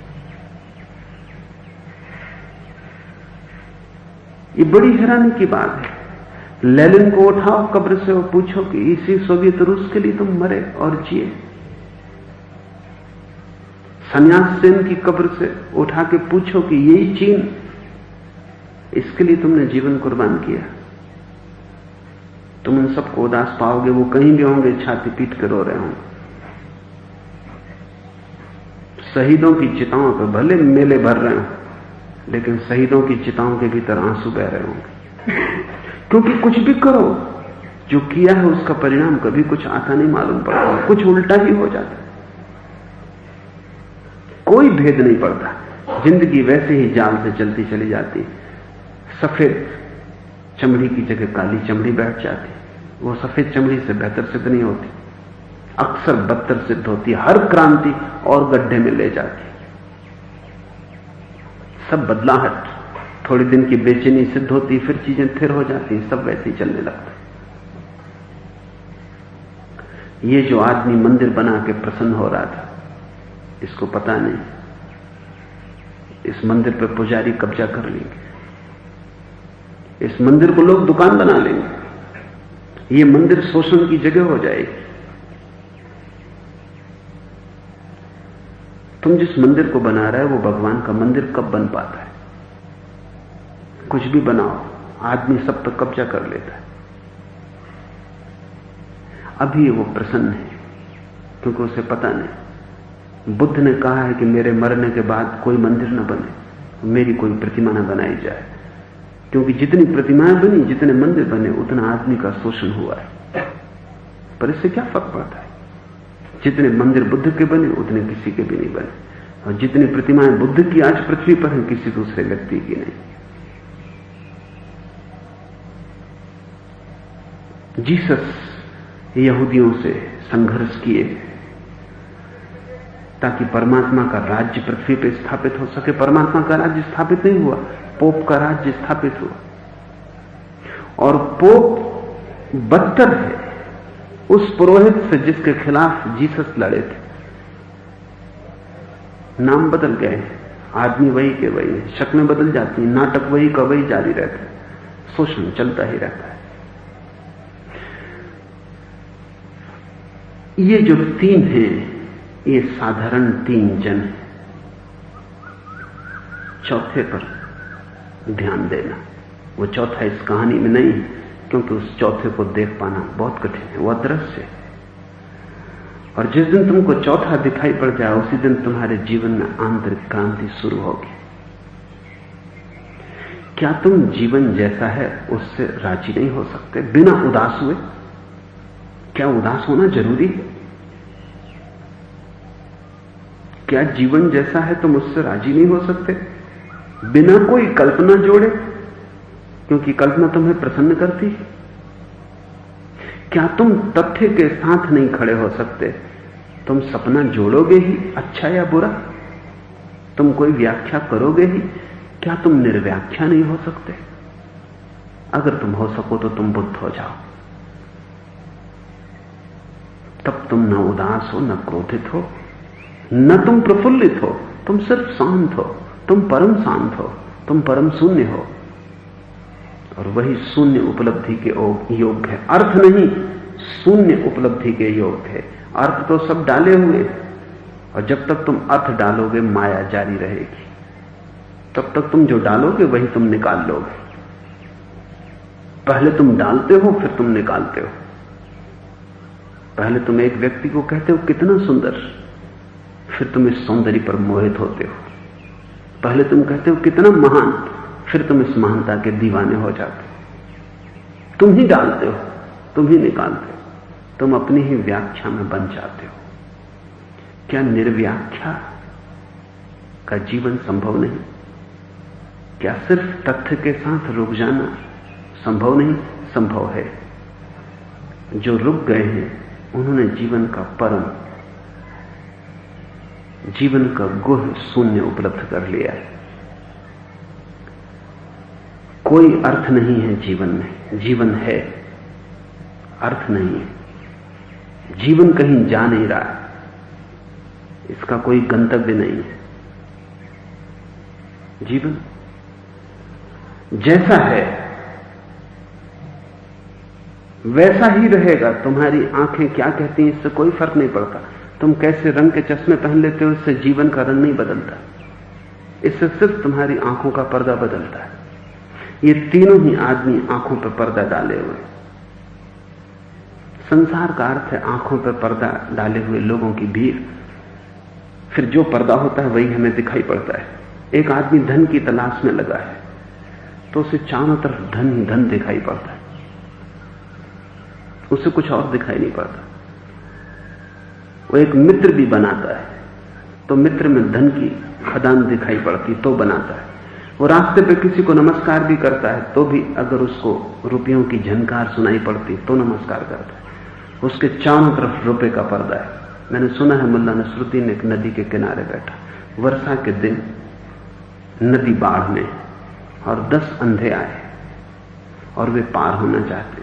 ये बड़ी हैरानी की बात है। लेनिन को उठाओ कब्र से और पूछो कि इसी सोवियत रूस के लिए तुम मरे और जिए। संन्यास सेन की कब्र से उठा के पूछो कि यही चीन, इसके लिए तुमने जीवन कुर्बान किया। तुम उन सबको उदास पाओगे, वो कहीं भी होंगे छाती पीट कर रो रहे होंगे। शहीदों की चिताओं पर भले मेले भर रहे हो, लेकिन शहीदों की चिताओं के भीतर आंसू बह रहे होंगे। क्योंकि कुछ भी करो, जो किया है उसका परिणाम कभी कुछ आता नहीं मालूम पड़ता, कुछ उल्टा ही हो जाता, कोई भेद नहीं पड़ता। जिंदगी वैसे ही जाल से चलती चली जाती। सफेद चमड़ी की जगह काली चमड़ी बैठ जाती। वो सफेद चमड़ी से बेहतर सिद्ध नहीं होती, अक्सर बदतर सिद्ध होती। हर क्रांति और गड्ढे में ले जाती। सब बदलाहट थोड़ी दिन की बेचैनी सिद्ध होती, फिर चीजें स्थिर हो जाती, सब वैसे ही चलने लगता। ये जो आदमी मंदिर बना के प्रसन्न हो रहा था, इसको पता नहीं इस मंदिर पर पुजारी कब्जा कर लेंगे, इस मंदिर को लोग दुकान बना लेंगे, ये मंदिर शोषण की जगह हो जाएगी। तुम जिस मंदिर को बना रहे हो वो भगवान का मंदिर कब बन पाता है? कुछ भी बनाओ, आदमी सब पर कब्जा कर लेता है। अभी वो प्रसन्न है क्योंकि उसे पता नहीं, बुद्ध ने कहा है कि मेरे मरने के बाद कोई मंदिर न बने, मेरी कोई प्रतिमा न बनाई जाए, क्योंकि जितनी प्रतिमाएं बनी, जितने मंदिर बने, उतना आदमी का शोषण हुआ है। पर इससे क्या फर्क पड़ता है? जितने मंदिर बुद्ध के बने उतने किसी के भी नहीं बने, और जितनी प्रतिमाएं बुद्ध की आज पृथ्वी पर हैं किसी दूसरे व्यक्ति की नहीं। जीसस यहूदियों से संघर्ष किए ताकि परमात्मा का राज्य पृथ्वी पर स्थापित हो सके। परमात्मा का राज्य स्थापित नहीं हुआ, पोप का राज्य स्थापित हुआ, और पोप बदतर है उस पुरोहित से जिसके खिलाफ जीसस लड़े थे। नाम बदल गए, आदमी वही के वही, शक्लें बदल जाती, नाटक वही का वही जारी रहता है, शोषण चलता ही रहता है। ये जो तीन हैं, ये साधारण तीन जन हैं। चौथे पर ध्यान देना, वो चौथा इस कहानी में नहीं, क्योंकि उस चौथे को देख पाना बहुत कठिन है, वो अदृश्य है। और जिस दिन तुमको चौथा दिखाई पड़ जाए, उसी दिन तुम्हारे जीवन में आंतरिक क्रांति शुरू होगी। क्या तुम जीवन जैसा है उससे राजी नहीं हो सकते बिना उदास हुए? क्या उदास होना जरूरी है? क्या जीवन जैसा है तुम उससे राजी नहीं हो सकते बिना कोई कल्पना जोड़े, क्योंकि कल्पना तुम्हें प्रसन्न करती है? क्या तुम तथ्य के साथ नहीं खड़े हो सकते? तुम सपना जोड़ोगे ही, अच्छा या बुरा? तुम कोई व्याख्या करोगे ही, क्या तुम निर्व्याख्या नहीं हो सकते? अगर तुम हो सको तो तुम बुद्ध हो जाओ, तब तुम न उदास हो, न क्रोधित हो, न तुम प्रफुल्लित हो, तुम सिर्फ शांत हो, तुम परम शांत हो, तुम परम शून्य हो। और वही शून्य उपलब्धि के योग्य है, अर्थ नहीं, शून्य उपलब्धि के योग्य है। अर्थ तो सब डाले हुए, और जब तक तुम अर्थ डालोगे माया जारी रहेगी, तब तक तुम जो डालोगे वही तुम निकाल लोगे। पहले तुम डालते हो, फिर तुम निकालते हो। पहले तुम एक व्यक्ति को कहते हो कितना सुंदर, फिर तुम इस सौंदर्य पर मोहित होते हो। पहले तुम कहते हो कितना महान, फिर तुम इस महानता के दीवाने हो जाते हो। तुम ही डालते हो, तुम ही निकालते हो, तुम अपनी ही व्याख्या में बन जाते हो। क्या निर्व्याख्या का जीवन संभव नहीं? क्या सिर्फ तथ्य के साथ रुक जाना संभव नहीं? संभव है। जो रुक गए हैं उन्होंने जीवन का परम, जीवन का गुह शून्य उपलब्ध कर लिया है। कोई अर्थ नहीं है जीवन में, जीवन है, अर्थ नहीं है। जीवन कहीं जा नहीं रहा है, इसका कोई गंतव्य नहीं है। जीवन जैसा है वैसा ही रहेगा। तुम्हारी आंखें क्या कहती हैं इससे कोई फर्क नहीं पड़ता। तुम कैसे रंग के चश्मे पहन लेते हो, इससे जीवन का रंग नहीं बदलता। इससे सिर्फ तुम्हारी आंखों का पर्दा बदलता है। ये तीनों ही आदमी आंखों पर पर्दा डाले हुए। संसार का अर्थ है आंखों पर पर्दा डाले हुए लोगों की भीड़। फिर जो पर्दा होता है वही हमें दिखाई पड़ता है। एक आदमी धन की तलाश में लगा है तो उसे चारों तरफ धन ही धन दिखाई पड़ता है, उसे कुछ और दिखाई नहीं पड़ता। वो एक मित्र भी बनाता है तो मित्र में धन की खदान दिखाई पड़ती तो बनाता है। वो रास्ते पे किसी को नमस्कार भी करता है तो भी अगर उसको रुपयों की झनकार सुनाई पड़ती तो नमस्कार करता है। उसके चारों तरफ रुपए का पर्दा है। मैंने सुना है मुल्ला नसरुद्दीन एक नदी के किनारे बैठा, वर्षा के दिन नदी बाढ़ में, और 10 अंधे आए और वे पार होना चाहते।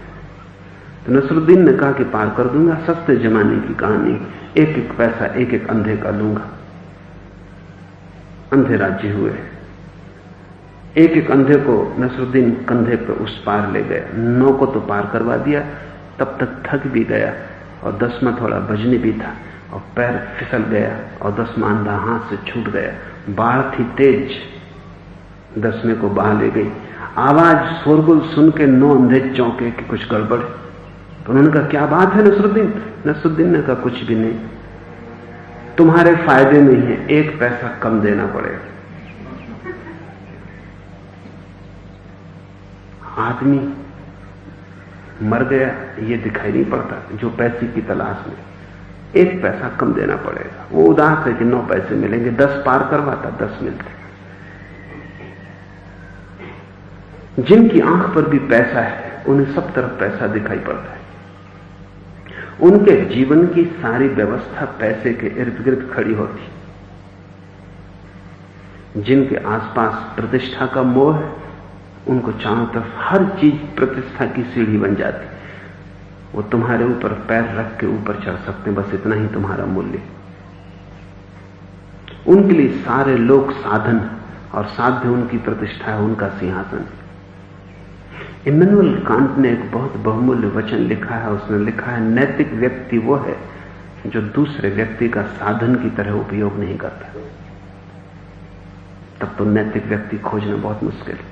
तो नसरुद्दीन ने कहा कि पार कर दूंगा, सस्ते जमाने की कहानी, एक एक पैसा एक एक अंधे का लूंगा। अंधे राजी हुए। एक एक अंधे को नसरुद्दीन कंधे पे उस पार ले गया। 9 को तो पार करवा दिया, तब तक थक भी गया और 10वां थोड़ा बजनी भी था और पैर फिसल गया और 10वां अंधा हाथ से छूट गया। बाढ़ थी तेज, 10वें को बहा ले गई। आवाज शोरगुल सुन के 9 अंधे चौंके कि कुछ गड़बड़ है। तो उन्होंने कहा क्या बात है नसरुद्दीन? नसरुद्दीन ने कहा कुछ भी नहीं, तुम्हारे फायदे में है, 1 पैसा कम देना पड़ेगा। आदमी मर गया ये दिखाई नहीं पड़ता, जो पैसे की तलाश में, 1 पैसा कम देना पड़ेगा। वो उदास है कि 9 पैसे मिलेंगे, 10 पार करवाता 10 मिलते। जिनकी आंख पर भी पैसा है उन्हें सब तरफ पैसा दिखाई पड़ता है। उनके जीवन की सारी व्यवस्था पैसे के इर्द गिर्द खड़ी होती। जिनके आसपास प्रतिष्ठा का मोह है उनको चारों तरफ हर चीज प्रतिष्ठा की सीढ़ी बन जाती। वो तुम्हारे ऊपर पैर रख के ऊपर चढ़ सकते हैं, बस इतना ही तुम्हारा मूल्य। उनके लिए सारे लोग साधन और साध्य उनकी प्रतिष्ठा है, उनका सिंहासन। इमैनुअल कांट ने एक बहुत बहुमूल्य वचन लिखा है। उसने लिखा है नैतिक व्यक्ति वो है जो दूसरे व्यक्ति का साधन की तरह उपयोग नहीं करता। तब तो नैतिक व्यक्ति खोजना बहुत मुश्किल है,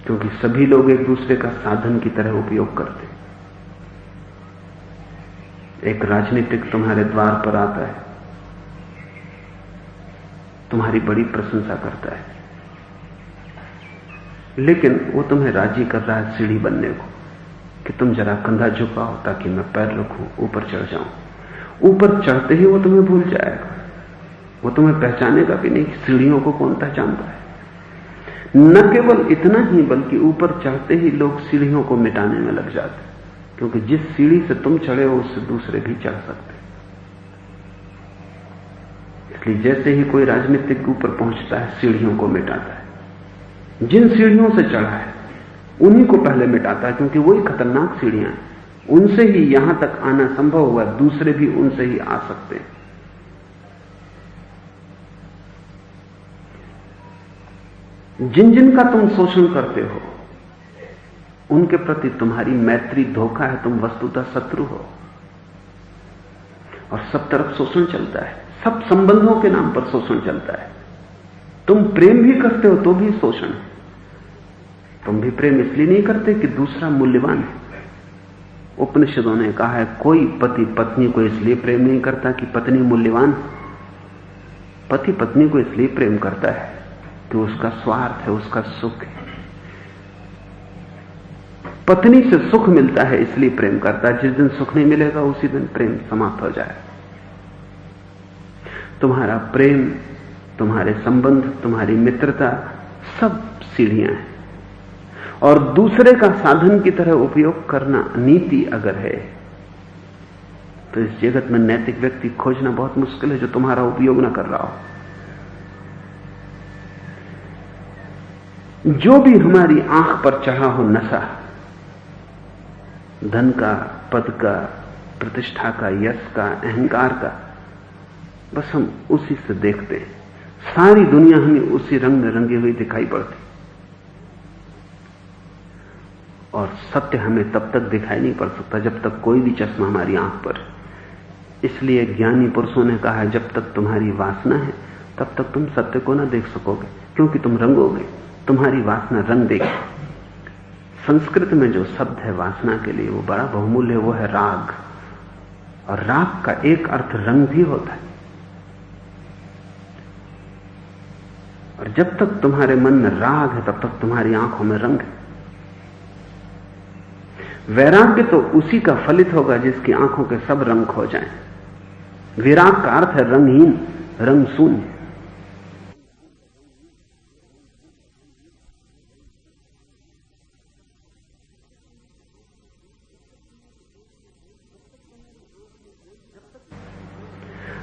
क्योंकि सभी लोग एक दूसरे का साधन की तरह उपयोग करते। एक राजनीतिक तुम्हारे द्वार पर आता है, तुम्हारी बड़ी प्रशंसा करता है, लेकिन वो तुम्हें राजी कर रहा है सीढ़ी बनने को कि तुम जरा कंधा झुकाओ ताकि मैं पैर रखूं, ऊपर चढ़ जाऊं। ऊपर चढ़ते ही वो तुम्हें भूल जाएगा, वो तुम्हें पहचानेगा भी नहीं कि सीढ़ियों को कौन पहचानता है। न केवल इतना ही बल्कि ऊपर चढ़ते ही लोग सीढ़ियों को मिटाने में लग जाते, क्योंकि जिस सीढ़ी से तुम चढ़े हो उससे दूसरे भी चढ़ सकते। इसलिए जैसे ही कोई राजनीतिक ऊपर पहुंचता है सीढ़ियों को मिटाता है। जिन सीढ़ियों से चढ़ा है उन्हीं को पहले मिटाता है, क्योंकि वही खतरनाक सीढ़ियां हैं। उनसे ही यहां तक आना संभव हुआ, दूसरे भी उनसे ही आ सकते हैं। जिन जिन का तुम शोषण करते हो उनके प्रति तुम्हारी मैत्री धोखा है, तुम वस्तुतः शत्रु हो। और सब तरफ शोषण चलता है, सब संबंधों के नाम पर शोषण चलता है। तुम प्रेम भी करते हो तो भी शोषण। तुम भी प्रेम इसलिए नहीं करते कि दूसरा मूल्यवान है। उपनिषदों ने कहा है कोई पति पत्नी को इसलिए प्रेम नहीं करता कि पत्नी मूल्यवान। पति पत्नी को इसलिए प्रेम करता है कि उसका स्वार्थ है, उसका सुख है। पत्नी से सुख मिलता है इसलिए प्रेम करता है। जिस दिन सुख नहीं मिलेगा उसी दिन प्रेम समाप्त हो जाए। तुम्हारा प्रेम, तुम्हारे संबंध, तुम्हारी मित्रता सब सीढ़ियां हैं। और दूसरे का साधन की तरह उपयोग करना नीति अगर है तो इस जगत में नैतिक व्यक्ति खोजना बहुत मुश्किल है जो तुम्हारा उपयोग ना कर रहा हो। जो भी हमारी आंख पर चढ़ा हो नशा, धन का, पद का, प्रतिष्ठा का, यश का, अहंकार का, बस हम उसी से देखते हैं। सारी दुनिया हमें उसी रंग में रंगी हुई दिखाई पड़ती और सत्य हमें तब तक दिखाई नहीं पड़ सकता जब तक कोई भी चश्मा हमारी आंख पर। इसलिए ज्ञानी पुरुषों ने कहा है जब तक तुम्हारी वासना है तब तक तुम सत्य को ना देख सकोगे, क्योंकि तुम रंगोगे, तुम्हारी वासना रंग देगी। संस्कृत में जो शब्द है वासना के लिए वो बड़ा बहुमूल्य, वो है राग। और राग का एक अर्थ रंग भी होता है। और जब तक तुम्हारे मन में राग है तब तक तुम्हारी आंखों में रंग है। वैराग्य तो उसी का फलित होगा जिसकी आंखों के सब रंग खो जाएं। विराग का अर्थ है रंगहीन, रंग शून्य।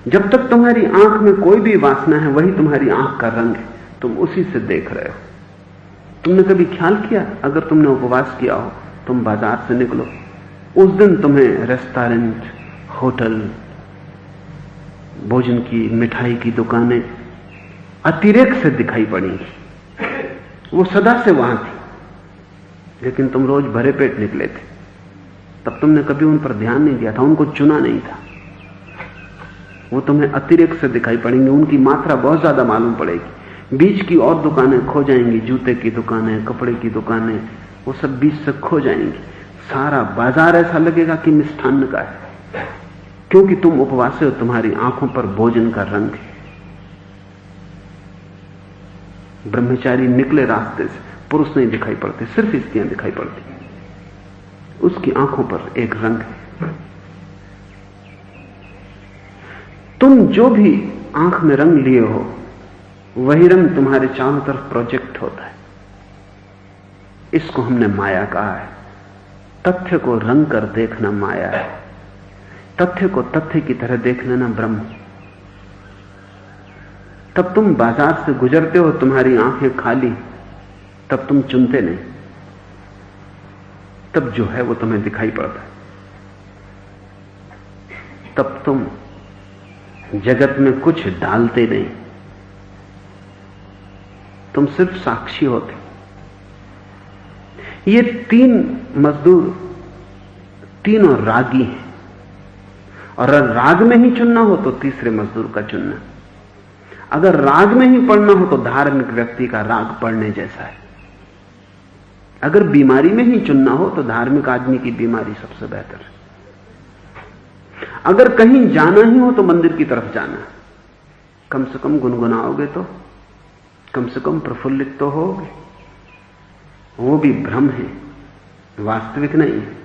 जब तक तुम्हारी आंख में कोई भी वासना है वही तुम्हारी आंख का रंग है, तुम उसी से देख रहे हो। तुमने कभी ख्याल किया अगर तुमने उपवास किया हो, तुम बाजार से निकलो, उस दिन तुम्हें रेस्टोरेंट, होटल, भोजन की, मिठाई की दुकानें अतिरेक से दिखाई पड़ेंगी। वो सदा से वहां थी, लेकिन तुम रोज भरे पेट निकले थे, तब तुमने कभी उन पर ध्यान नहीं दिया था, उनको चुना नहीं था। वो तुम्हें अतिरेक से दिखाई पड़ेंगे, उनकी मात्रा बहुत ज्यादा मालूम पड़ेगी। बीच की और दुकानें खो जाएंगी, जूते की दुकानें, कपड़े की दुकानें, वो सब बीच से खो जाएंगी। सारा बाजार ऐसा लगेगा कि मिष्ठान्न का है, क्योंकि तुम उपवास हो, तुम्हारी आंखों पर भोजन का रंग है। ब्रह्मचारी निकले रास्ते से, पुरुष नहीं दिखाई पड़ते, सिर्फ स्त्रियां दिखाई पड़ती, उसकी आंखों पर एक रंग है। तुम जो भी आंख में रंग लिए हो, वही रंग तुम्हारे चारों तरफ प्रोजेक्ट होता है। इसको हमने माया कहा है। तथ्य को रंग कर देखना माया है, तथ्य को तथ्य की तरह देख लेना ब्रह्म। तब तुम बाजार से गुजरते हो, तुम्हारी आंखें खाली, तब तुम चुनते नहीं, तब जो है वो तुम्हें दिखाई पड़ता है। तब तुम जगत में कुछ डालते नहीं, तुम सिर्फ साक्षी होते। ये तीन मजदूर तीनों रागी हैं, और राग में ही चुनना हो तो तीसरे मजदूर का चुनना। अगर राग में ही पढ़ना हो तो धार्मिक व्यक्ति का राग पढ़ने जैसा है। अगर बीमारी में ही चुनना हो तो धार्मिक आदमी की बीमारी सबसे बेहतर है। अगर कहीं जाना ही हो तो मंदिर की तरफ जाना, कम से कम गुनगुनाओगे तो, कम से कम प्रफुल्लित तो होगे। वो भी भ्रम है, वास्तविक नहीं है।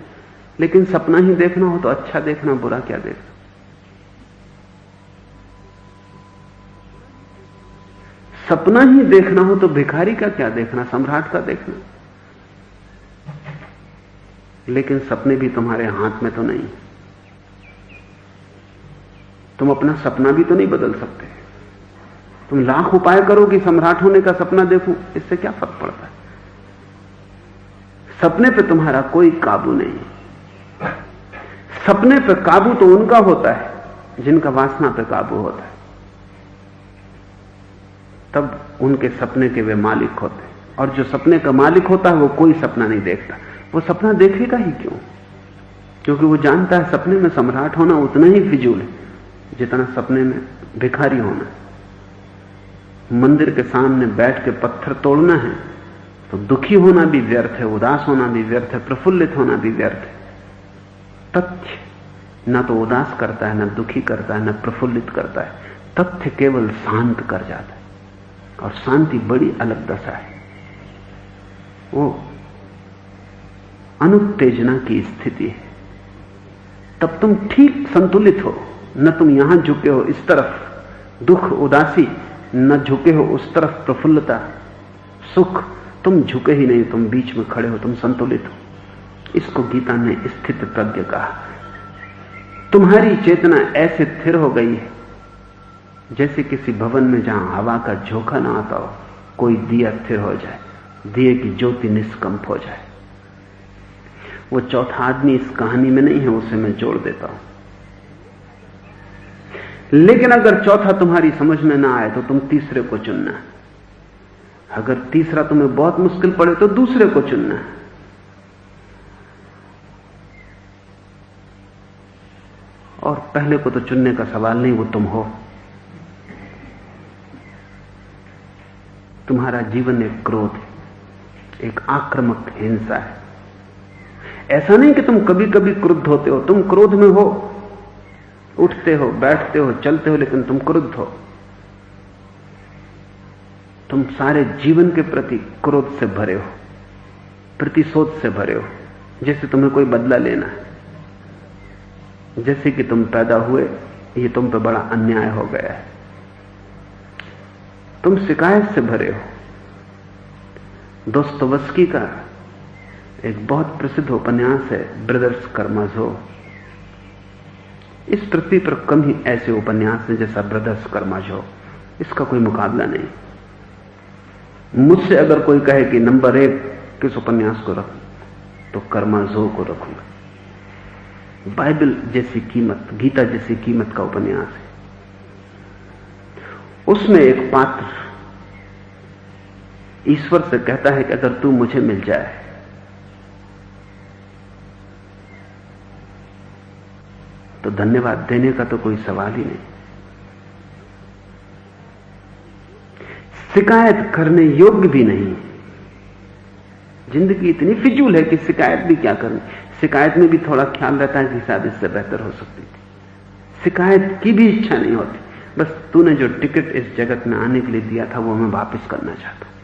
लेकिन सपना ही देखना हो तो अच्छा देखना, बुरा क्या देखना। सपना ही देखना हो तो भिखारी का क्या देखना, सम्राट का देखना। लेकिन सपने भी तुम्हारे हाथ में तो नहीं। तुम अपना सपना भी तो नहीं बदल सकते। तुम लाख उपाय करो कि सम्राट होने का सपना देखूं, इससे क्या फर्क पड़ता है। सपने पे तुम्हारा कोई काबू नहीं। सपने पे काबू तो उनका होता है जिनका वासना पे काबू होता है, तब उनके सपने के वे मालिक होते हैं। और जो सपने का मालिक होता है वो कोई सपना नहीं देखता। वो सपना देखेगा ही क्यों? क्योंकि वो जानता है सपने में सम्राट होना उतना ही फिजूल है जितना सपने में भिखारी होना। मंदिर के सामने बैठ के पत्थर तोड़ना है तो दुखी होना भी व्यर्थ है, उदास होना भी व्यर्थ है, प्रफुल्लित होना भी व्यर्थ है। तथ्य न तो उदास करता है, न दुखी करता है, न प्रफुल्लित करता है। तथ्य केवल शांत कर जाता है, और शांति बड़ी अलग दशा है। वो अनुत्तेजना की स्थिति है। तब तुम ठीक संतुलित हो, न तुम यहां झुके हो इस तरफ दुख उदासी, न झुके हो उस तरफ प्रफुल्लता सुख। तुम झुके ही नहीं, तुम बीच में खड़े हो, तुम संतुलित हो। इसको गीता ने स्थित प्रज्ञ कहा। तुम्हारी चेतना ऐसे स्थिर हो गई है जैसे किसी भवन में जहां हवा का झोंका ना आता हो, कोई दिया स्थिर हो जाए, दिए की ज्योति निष्कंप हो जाए। वो चौथा आदमी इस कहानी में नहीं है, उसे मैं जोड़ देता हूं। लेकिन अगर चौथा तुम्हारी समझ में ना आए तो तुम तीसरे को चुनना। अगर तीसरा तुम्हें बहुत मुश्किल पड़े तो दूसरे को चुनना। और पहले को तो चुनने का सवाल नहीं, वो तुम हो। तुम्हारा जीवन एक क्रोध है, एक आक्रामक हिंसा है। ऐसा नहीं कि तुम कभी कभी क्रुद्ध होते हो, तुम क्रोध में हो, उठते हो, बैठते हो, चलते हो, लेकिन तुम क्रुद्ध हो। तुम सारे जीवन के प्रति क्रोध से भरे हो, प्रतिशोध से भरे हो, जैसे तुम्हें कोई बदला लेना है, जैसे कि तुम पैदा हुए, ये तुम पे बड़ा अन्याय हो गया है। तुम शिकायत से भरे हो। दोस्तोवस्की का एक बहुत प्रसिद्ध उपन्यास है ब्रदर्स कर्माज़ोव। इस पृथ्वी पर कम ही ऐसे उपन्यास हैं जैसा ब्रदर्स कर्माज़ोव। इसका कोई मुकाबला नहीं। मुझसे अगर कोई कहे कि नंबर 1 किस उपन्यास को रखूं, तो कर्माज़ोव को रखूंगा। बाइबल जैसी कीमत, गीता जैसी कीमत का उपन्यास है। उसमें एक पात्र ईश्वर से कहता है कि अगर तू मुझे मिल जाए तो धन्यवाद देने का तो कोई सवाल ही नहीं। शिकायत करने योग्य भी नहीं। जिंदगी इतनी फिजूल है कि शिकायत भी क्या करनी। शिकायत में भी थोड़ा ख्याल रहता है कि शायद इससे बेहतर हो सकती थी। शिकायत की भी इच्छा नहीं होती, बस तूने जो टिकट इस जगत में आने के लिए दिया था वो मैं वापस करना चाहता हूं,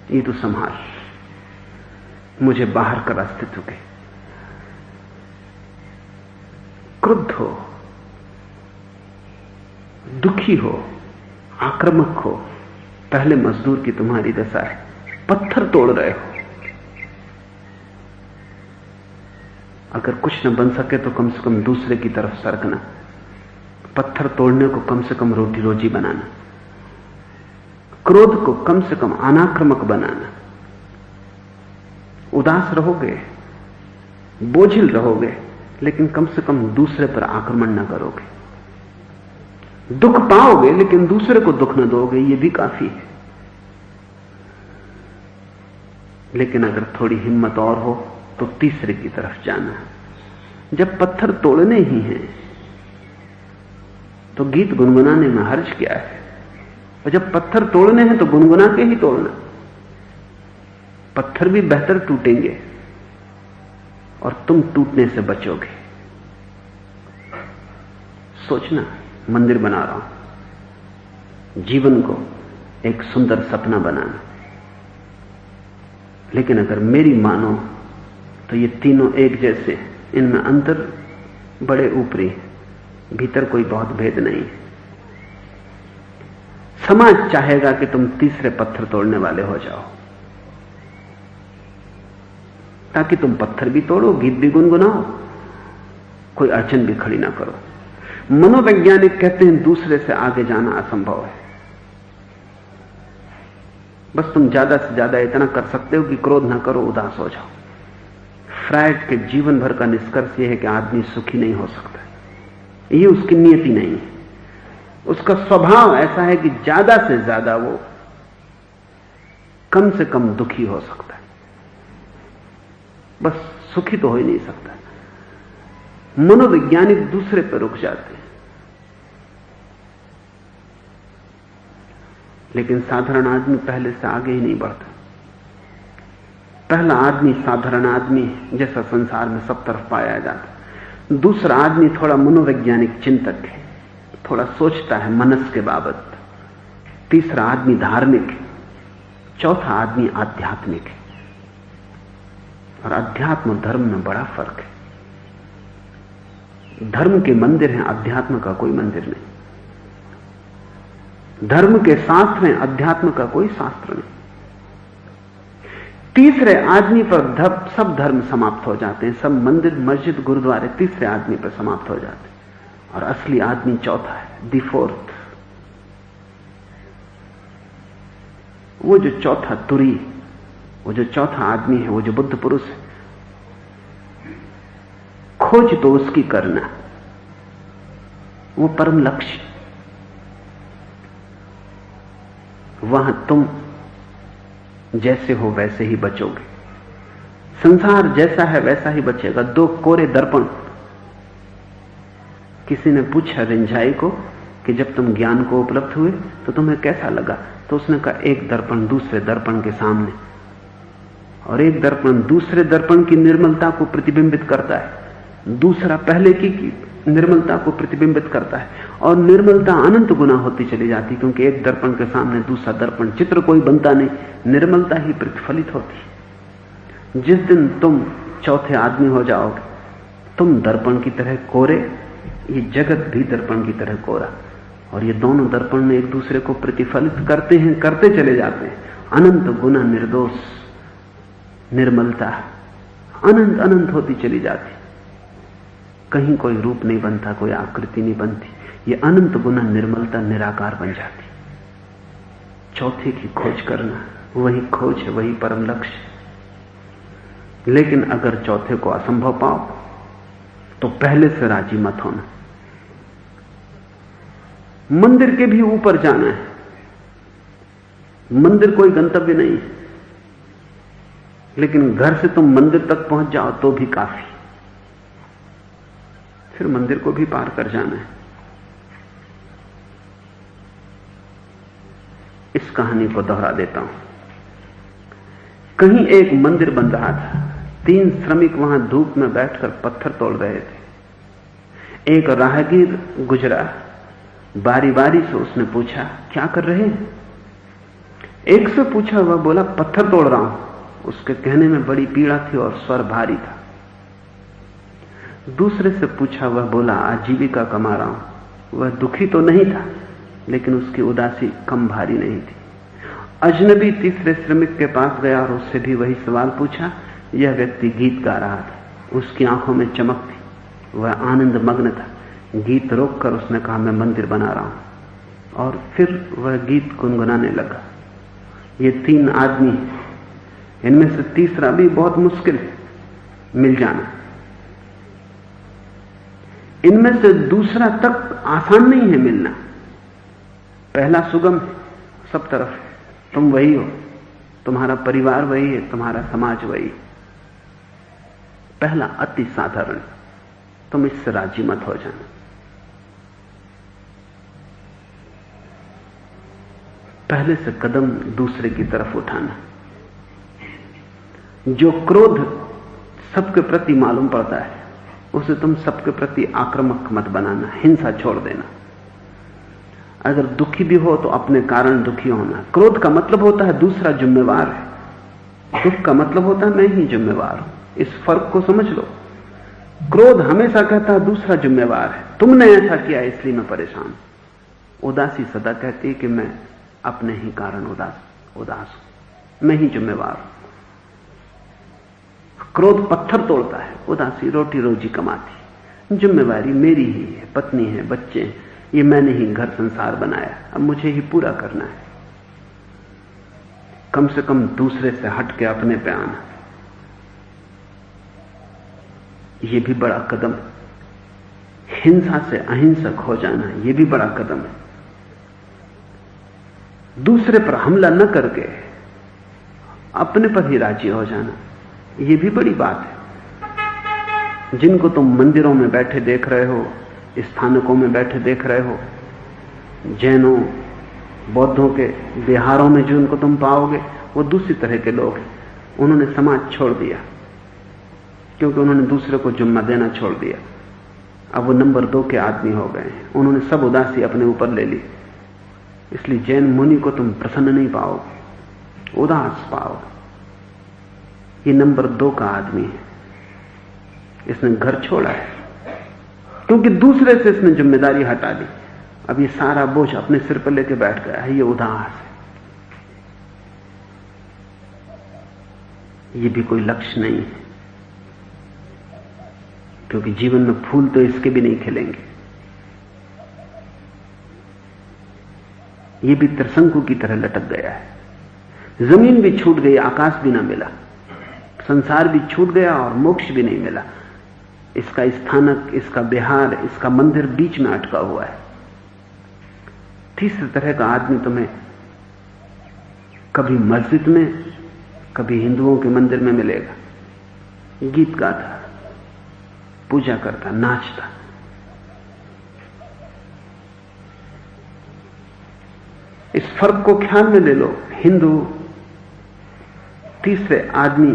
ये तो संभाल, मुझे बाहर कर अस्तित्व के। क्रुद्ध हो, दुखी हो, आक्रामक हो, पहले मजदूर की तुम्हारी दशा है। पत्थर तोड़ रहे हो, अगर कुछ न बन सके तो कम से कम दूसरे की तरफ सरकना। पत्थर तोड़ने को कम से कम रोटी रोजी बनाना, क्रोध को कम से कम अनाक्रामक बनाना। उदास रहोगे, बोझिल रहोगे, लेकिन कम से कम दूसरे पर आक्रमण न करोगे। दुख पाओगे लेकिन दूसरे को दुख न दोगे, यह भी काफी है। लेकिन अगर थोड़ी हिम्मत और हो तो तीसरे की तरफ जाना। जब पत्थर तोड़ने ही हैं तो गीत गुनगुनाने में हर्ज क्या है? और जब पत्थर तोड़ने हैं तो गुनगुना के ही तोड़ना। पत्थर भी बेहतर टूटेंगे और तुम टूटने से बचोगे। सोचना, मंदिर बना रहा हूं, जीवन को एक सुंदर सपना बनाना, लेकिन अगर मेरी मानो तो ये तीनों एक जैसे, इनमें अंतर बड़े ऊपरी, भीतर कोई बहुत भेद नहीं है। समाज चाहेगा कि तुम तीसरे पत्थर तोड़ने वाले हो जाओ, ताकि तुम पत्थर भी तोड़ो, गीत भी गुनगुनाओ, कोई अड़चन भी खड़ी ना करो। मनोवैज्ञानिक कहते हैं दूसरे से आगे जाना असंभव है। बस तुम ज्यादा से ज्यादा इतना कर सकते हो कि क्रोध ना करो, उदास हो जाओ। फ्रायड के जीवन भर का निष्कर्ष यह है कि आदमी सुखी नहीं हो सकता। ये उसकी नियति नहीं है, उसका स्वभाव ऐसा है कि ज्यादा से ज्यादा वो कम से कम दुखी हो सकता है, बस सुखी तो हो ही नहीं सकता। मनोवैज्ञानिक दूसरे पर रुक जाते हैं, लेकिन साधारण आदमी पहले से आगे ही नहीं बढ़ता। पहला आदमी साधारण आदमी जैसा संसार में सब तरफ पाया जाता। दूसरा आदमी थोड़ा मनोवैज्ञानिक चिंतक है, थोड़ा सोचता है मनस के बाबत। तीसरा आदमी धार्मिक है, चौथा आदमी आध्यात्मिक है। और अध्यात्म और धर्म में बड़ा फर्क है। धर्म के मंदिर हैं, अध्यात्म का कोई मंदिर नहीं। धर्म के शास्त्र हैं, अध्यात्म का कोई शास्त्र नहीं। तीसरे आदमी पर सब धर्म समाप्त हो जाते हैं, सब मंदिर मस्जिद गुरुद्वारे तीसरे आदमी पर समाप्त हो जाते हैं। और असली आदमी चौथा है, द फोर्थ। वो जो चौथा तुरी, वो जो चौथा आदमी है, वो जो बुद्ध पुरुष है, खोज तो उसकी करना, वो परम लक्ष्य। वहां तुम जैसे हो वैसे ही बचोगे, संसार जैसा है वैसा ही बचेगा। दो कोरे दर्पण। किसी ने पूछा रिंझाई को कि जब तुम ज्ञान को उपलब्ध हुए तो तुम्हें कैसा लगा? तो उसने कहा, एक दर्पण दूसरे दर्पण के सामने, और एक दर्पण दूसरे दर्पण की निर्मलता को प्रतिबिंबित करता है, दूसरा पहले की निर्मलता को प्रतिबिंबित करता है, और निर्मलता अनंत गुना होती चली जाती, क्योंकि एक दर्पण के सामने दूसरा दर्पण, चित्र कोई बनता नहीं, निर्मलता ही प्रतिफलित होती। जिस दिन तुम चौथे आदमी हो जाओगे, तुम दर्पण की तरह कोरे, ये जगत भी दर्पण की तरह कोरा, और ये दोनों दर्पण में एक दूसरे को प्रतिफलित करते हैं, करते चले जाते हैं। अनंत गुना निर्दोष निर्मलता अनंत अनंत होती चली जाती, कहीं कोई रूप नहीं बनता, कोई आकृति नहीं बनती, ये अनंत गुना निर्मलता निराकार बन जाती। चौथे की खोज करना, वही खोज है, वही परम लक्ष्य। लेकिन अगर चौथे को असंभव पाओ तो पहले से राजी मत होना। मंदिर के भी ऊपर जाना है। मंदिर कोई गंतव्य नहीं है, लेकिन घर से तुम मंदिर तक पहुंच जाओ तो भी काफी, फिर मंदिर को भी पार कर जाना है। इस कहानी को दोहरा देता हूं। कहीं एक मंदिर बन रहा था। 3 श्रमिक वहां धूप में बैठकर पत्थर तोड़ रहे थे। एक राहगीर गुजरा, बारी बारी से उसने पूछा, क्या कर रहे हैं? एक से पूछा, वह बोला, पत्थर तोड़ रहा हूं। उसके कहने में बड़ी पीड़ा थी और स्वर भारी था। दूसरे से पूछा, वह बोला, आजीविका कमा रहा हूं। वह दुखी तो नहीं था, लेकिन उसकी उदासी कम भारी नहीं थी। अजनबी तीसरे श्रमिक के पास गया और उससे भी वही सवाल पूछा। यह व्यक्ति गीत गा रहा था, उसकी आंखों में चमक थी, वह आनंद मग्न था। गीत रोककर उसने कहा, मैं मंदिर बना रहा हूं। और फिर वह गीत गुनगुनाने लगा। ये 3 आदमी, इनमें से तीसरा भी बहुत मुश्किल है मिल जाना। इनमें से दूसरा तक आसान नहीं है मिलना। पहला सुगम है, सब तरफ है, तुम वही हो, तुम्हारा परिवार वही है, तुम्हारा समाज वही। पहला अति साधारण, तुम इससे राजी मत हो जाना। पहले से कदम दूसरे की तरफ उठाना। जो क्रोध सबके प्रति मालूम पड़ता है, उसे तुम सबके प्रति आक्रामक मत बनाना, हिंसा छोड़ देना। अगर दुखी भी हो तो अपने कारण दुखी होना। क्रोध का मतलब होता है दूसरा जिम्मेवार है, दुख का मतलब होता है मैं ही जिम्मेवार हूं। इस फर्क को समझ लो। क्रोध हमेशा कहता है दूसरा जिम्मेवार है, तुमने ऐसा किया इसलिए मैं परेशान हूं। उदासी सदा कहती है कि मैं अपने ही कारण उदास हूं, मैं ही जिम्मेवार हूं। क्रोध पत्थर तोड़ता है, उदासी रोटी रोजी कमाती। जिम्मेवारी मेरी ही है, पत्नी है, बच्चे हैं, ये मैंने ही घर संसार बनाया, अब मुझे ही पूरा करना है। कम से कम दूसरे से हट के अपने पे आना, ये भी बड़ा कदम। हिंसा से अहिंसक हो जाना, ये भी बड़ा कदम है। दूसरे पर हमला न करके अपने पर ही राजी हो जाना, ये भी बड़ी बात है। जिनको तुम मंदिरों में बैठे देख रहे हो, स्थानकों में बैठे देख रहे हो, जैनों बौद्धों के बिहारों में जो उनको तुम पाओगे, वो दूसरी तरह के लोग हैं। उन्होंने समाज छोड़ दिया, क्योंकि उन्होंने दूसरे को जुम्मा देना छोड़ दिया। अब वो नंबर 2 के आदमी हो गए हैं, उन्होंने सब उदासी अपने ऊपर ले ली। इसलिए जैन मुनि को तुम प्रसन्न नहीं पाओगे, उदास पाओगे। ये नंबर 2 का आदमी है, इसने घर छोड़ा है, क्योंकि दूसरे से इसने जिम्मेदारी हटा ली। अब ये सारा बोझ अपने सिर पर लेके बैठ गया है, ये उदास है। ये भी कोई लक्ष्य नहीं है, क्योंकि जीवन में फूल तो इसके भी नहीं खिलेंगे। ये भी त्रिशंकु की तरह लटक गया है। जमीन भी छूट गई, आकाश भी ना मिला, संसार भी छूट गया और मोक्ष भी नहीं मिला। इसका स्थानक, इसका बिहार, इसका मंदिर बीच में अटका हुआ है। तीसरे तरह का आदमी तुम्हें कभी मस्जिद में, कभी हिंदुओं के मंदिर में मिलेगा, गीत गाता, पूजा करता, नाचता। इस फर्क को ख्याल में ले लो। हिंदू तीसरे आदमी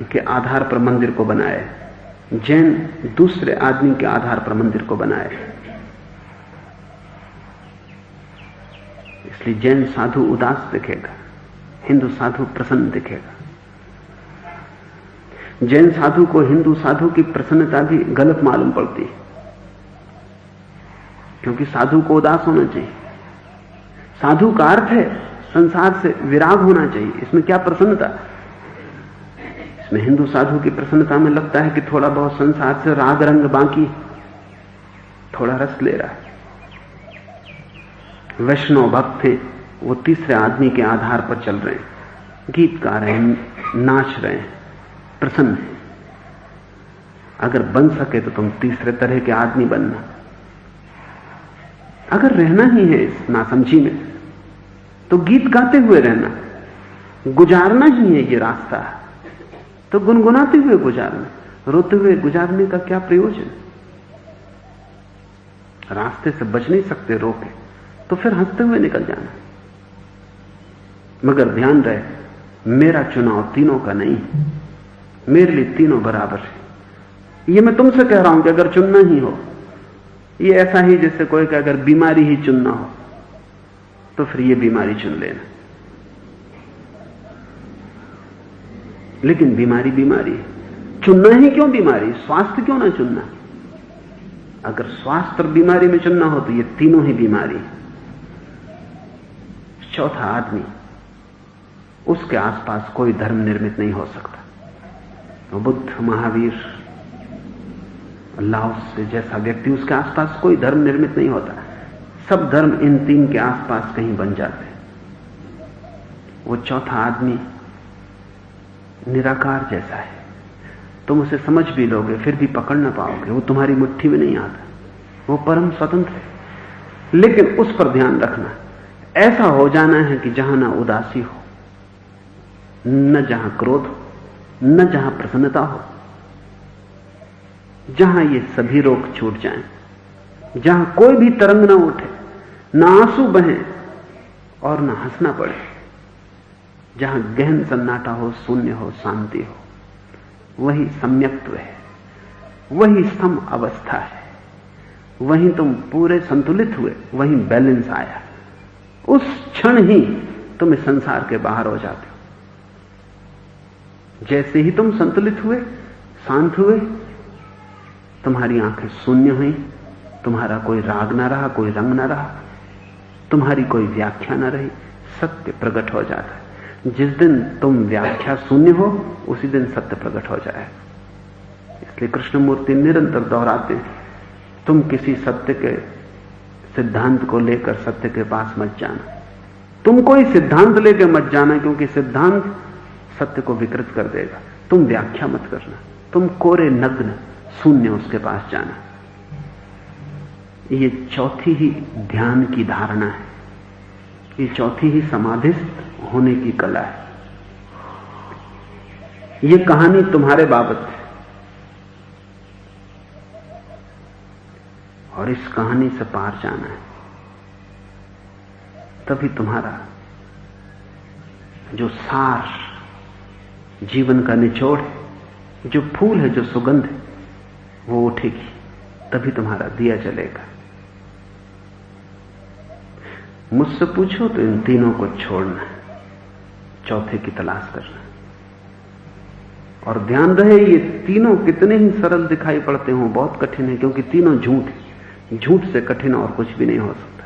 के आधार पर मंदिर को बनाए, जैन दूसरे आदमी के आधार पर मंदिर को बनाए। इसलिए जैन साधु उदास दिखेगा, हिंदू साधु प्रसन्न दिखेगा। जैन साधु को हिंदू साधु की प्रसन्नता भी गलत मालूम पड़ती है, क्योंकि साधु को उदास होना चाहिए। साधु का अर्थ है संसार से विराग होना चाहिए। इसमें क्या प्रसन्नता? इसमें हिंदू साधु की प्रसन्नता में लगता है कि थोड़ा बहुत संसार से राग रंग बाकी, थोड़ा रस ले रहा है। वैष्णव भक्त थे, वो तीसरे आदमी के आधार पर चल रहे हैं, गीत गा रहे हैं, नाच रहे हैं, प्रसन्न है। अगर बन सके तो तुम तीसरे तरह के आदमी बनना। अगर रहना ही है इस नासमझी में तो गीत गाते हुए रहना, गुजारना ही है ये रास्ता, तो गुनगुनाते हुए गुजारना। रोते हुए गुजारने का क्या प्रयोजन? रास्ते से बच नहीं सकते रोके, तो फिर हंसते हुए निकल जाना। मगर ध्यान रहे, मेरा चुनाव तीनों का नहीं, मेरे लिए तीनों बराबर है। ये मैं तुमसे कह रहा हूं कि अगर चुनना ही हो, ये ऐसा ही जैसे कोई कि अगर बीमारी ही चुनना हो तो फिर ये बीमारी चुन लेना। लेकिन बीमारी बीमारी है, चुनना ही क्यों बीमारी? स्वास्थ्य क्यों ना चुनना? अगर स्वास्थ्य और बीमारी में चुनना हो तो ये तीनों ही बीमारी। चौथा आदमी, उसके आसपास कोई धर्म निर्मित नहीं हो सकता। तो बुद्ध, महावीर, लाओस से जैसा व्यक्ति, उसके आसपास कोई धर्म निर्मित नहीं होता। सब धर्म इन तीन के आसपास कहीं बन जाते हैं। वो चौथा आदमी निराकार जैसा है, तुम उसे समझ भी लोगे फिर भी पकड़ ना पाओगे, वो तुम्हारी मुट्ठी में नहीं आता, वो परम स्वतंत्र है। लेकिन उस पर ध्यान रखना, ऐसा हो जाना है कि जहां ना उदासी हो, न जहां क्रोध हो, न जहां प्रसन्नता हो, जहां ये सभी रोग छूट जाएं, जहां कोई भी तरंग ना उठे, ना आंसू बहें और ना हंसना पड़े, जहां गहन सन्नाटा हो, शून्य हो, शांति हो, वही सम्यक्त्व है, वही सम अवस्था है, वहीं तुम पूरे संतुलित हुए, वहीं बैलेंस आया। उस क्षण ही तुम इस संसार के बाहर हो जाते हो। जैसे ही तुम संतुलित हुए, शांत हुए, तुम्हारी आंखें शून्य हुई, तुम्हारा कोई राग ना रहा, कोई रंग ना रहा, तुम्हारी कोई व्याख्या ना रही, सत्य प्रकट हो जाता है। जिस दिन तुम व्याख्या शून्य हो, उसी दिन सत्य प्रकट हो जाए। इसलिए कृष्णमूर्ति निरंतर दोहराते हैं, तुम किसी सत्य के सिद्धांत को लेकर सत्य के पास मत जाना। तुम कोई सिद्धांत लेकर मत जाना, क्योंकि सिद्धांत सत्य को विकृत कर देगा। तुम व्याख्या मत करना, तुम कोरे नग्न शून्य उसके पास जाना। ये चौथी ही ध्यान की धारणा है, ये चौथी ही समाधिस्थ होने की कला है। ये कहानी तुम्हारे बाबत है, और इस कहानी से पार जाना है। तभी तुम्हारा जो सार, जीवन का निचोड़ है, जो फूल है, जो सुगंध है, वो उठेगी, तभी तुम्हारा दिया जलेगा। मुझसे पूछो तो इन तीनों को छोड़ना है, चौथे की तलाश करना। और ध्यान रहे, ये तीनों कितने ही सरल दिखाई पड़ते हों, बहुत कठिन है, क्योंकि तीनों झूठ है। झूठ से कठिन और कुछ भी नहीं हो सकता।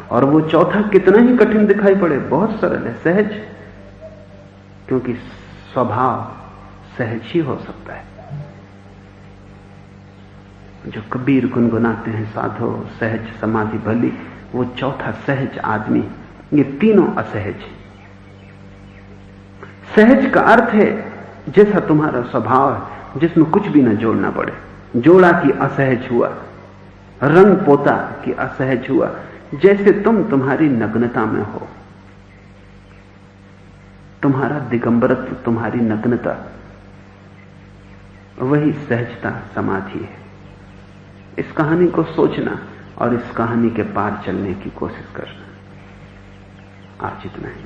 और वो चौथा कितना ही कठिन दिखाई पड़े, बहुत सरल है, सहज, क्योंकि स्वभाव सहज ही हो सकता है। जो कबीर गुनगुनाते हैं, साधो सहज समाधि भली, वो चौथा सहज आदमी। ये तीनों असहज। सहज का अर्थ है जैसा तुम्हारा स्वभाव है, जिसमें कुछ भी न जोड़ना पड़े। जोड़ा कि असहज हुआ, रंग पोता कि असहज हुआ। जैसे तुम तुम्हारी नग्नता में हो, तुम्हारा दिगंबरत्व, तुम्हारी नग्नता, वही सहजता समाधि है। इस कहानी को सोचना और इस कहानी के पार चलने की कोशिश करना। आज इतना ही।